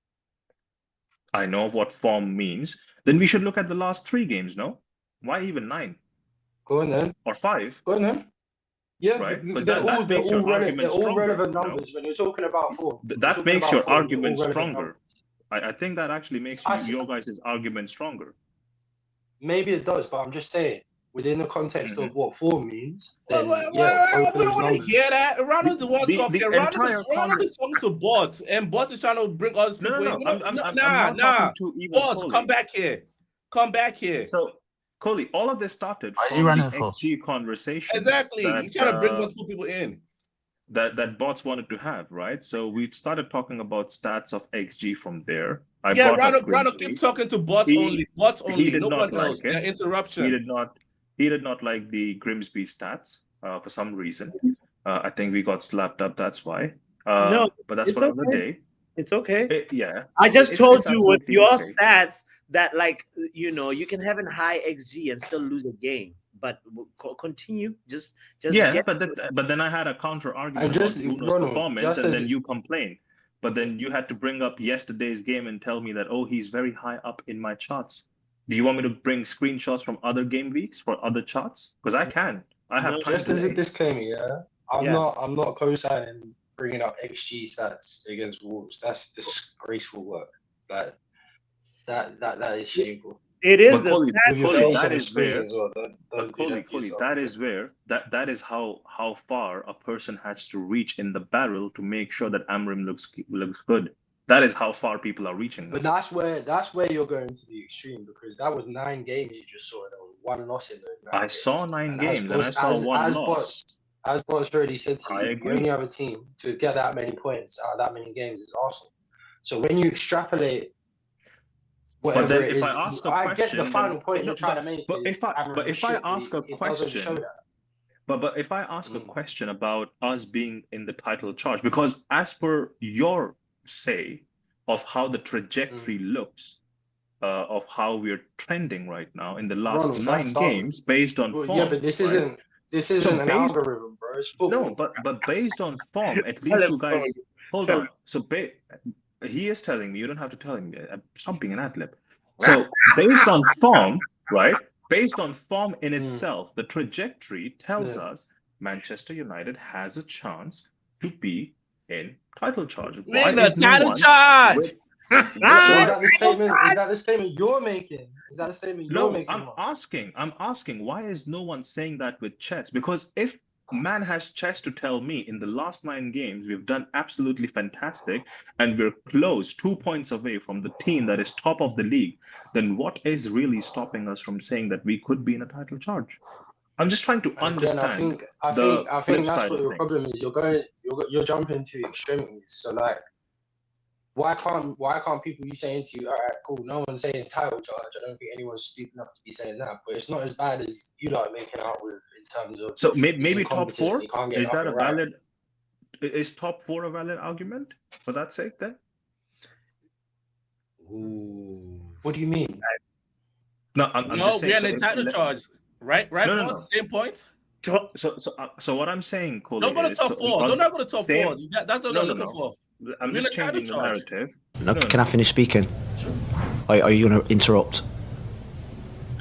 I know what form means. Then we should look at the last 3 games, no? Why even 9? Go on then. Or 5? Go on then. Yeah, right? Because they're all relevant numbers when you're talking about form. That makes your argument stronger. I think that actually makes your guys' argument stronger. Maybe it does, but I'm just saying, within the context of what form means, then we don't want to hear that. Ronald's the one talking. Ronald is talking to bots, and bots is trying to bring us people in. Nah. Bots, come back here. Come back here. So, Coley, all of this started from the XG conversation. Exactly. You're trying to bring multiple people in. That bots wanted to have, right? So we started talking about stats of XG from there. Ronald keep talking to bots only. Bots only. No one else. Like interruption. He did not like the Grimsby stats for some reason. I think we got slapped up. That's why. No, but that's for another day. It's okay. Yeah. I just told you with your stats that, like, you can have a high XG and still lose a game. But continue. Just but then I had a counter argument about Bruno's performance, and then you complained. But then you had to bring up yesterday's game and tell me that, oh, he's very high up in my charts. Do you want me to bring screenshots from other game weeks for other charts? Because I can. I have time. Just as a disclaimer, I'm not co-signing bringing up XG stats against Wolves. That's disgraceful work. That is shameful. It is that is how far a person has to reach in the barrel to make sure that Amrim looks good. That is how far people are reaching. But that's where you're going to the extreme, because that was 9 games you just saw. There was 1 loss in those 9 games. I saw 9 games and I saw 1 loss. As Bots already said to you, the only other team to get that many points out of that many games is Arsenal. So when you extrapolate but then if I ask a question, I get the final point you're trying to make. But if I ask a question, but if I ask a question about us being in the title charge, because as per your say of how the trajectory looks, of how we're trending right now in the last 9 games based on form. Yeah, but this isn't an algorithm, bro. It's football. No, but based on form, at least you guys hold on. So he is telling me, you don't have to tell him. Stop being an ad-lib. So based on form, right? Based on form in itself, the trajectory tells us Manchester United has a chance to be in title charge. In the title charge! Is that the statement you're making? Is that the statement you're making? I'm asking, why is no one saying that with chess? Because if man has chess to tell me in the last 9 games, we've done absolutely fantastic and we're close 2 points away from the team that is top of the league, then what is really stopping us from saying that we could be in a title charge? I'm just trying to understand. I think that's what the problem is. You're jumping to extremities. So like, why can't people be saying to you, all right, cool, no one's saying title charge. I don't think anyone's stupid enough to be saying that, but it's not as bad as you like making out with in terms of. So maybe top 4? Is that a valid? Is top 4 a valid argument for that sake then? Ooh. What do you mean? No, I'm just saying. We're in the title charge, right? No. Same points. So what I'm saying, Coley, don't go to top 4. Don't go to top 4. That's what I'm looking for. I'm just changing the narrative. No, can I finish speaking? Are you going to interrupt?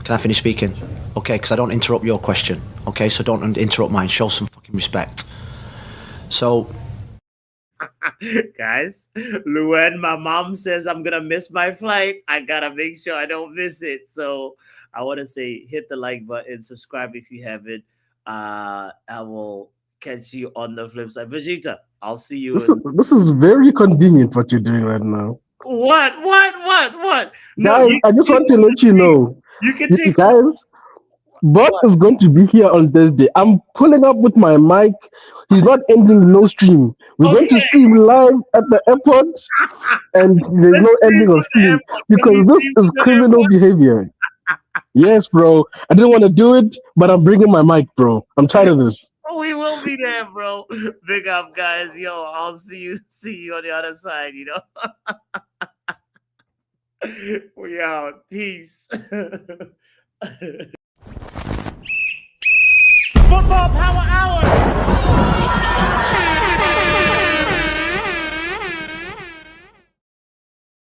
Can I finish speaking? Okay, because I don't interrupt your question. Okay, so don't interrupt mine. Show some fucking respect. So, guys, Luan, my mom says I'm going to miss my flight. I got to make sure I don't miss it. So I want to say hit the like button, subscribe if you haven't. I will catch you on the flip side. Vegeta, I'll see you. This is very convenient what you're doing right now. What? No, guys, I just want to let you know. You can take guys. Bot is going to be here on Thursday. I'm pulling up with my mic. He's not ending no stream. We're going to stream live at the airport, and there's no ending of stream because this is criminal behavior. Yes, bro. I didn't want to do it, but I'm bringing my mic, bro. I'm tired of this. We will be there, bro. Big up, guys. Yo, I'll see you on the other side, you know. We out. Peace. Football Power Hour.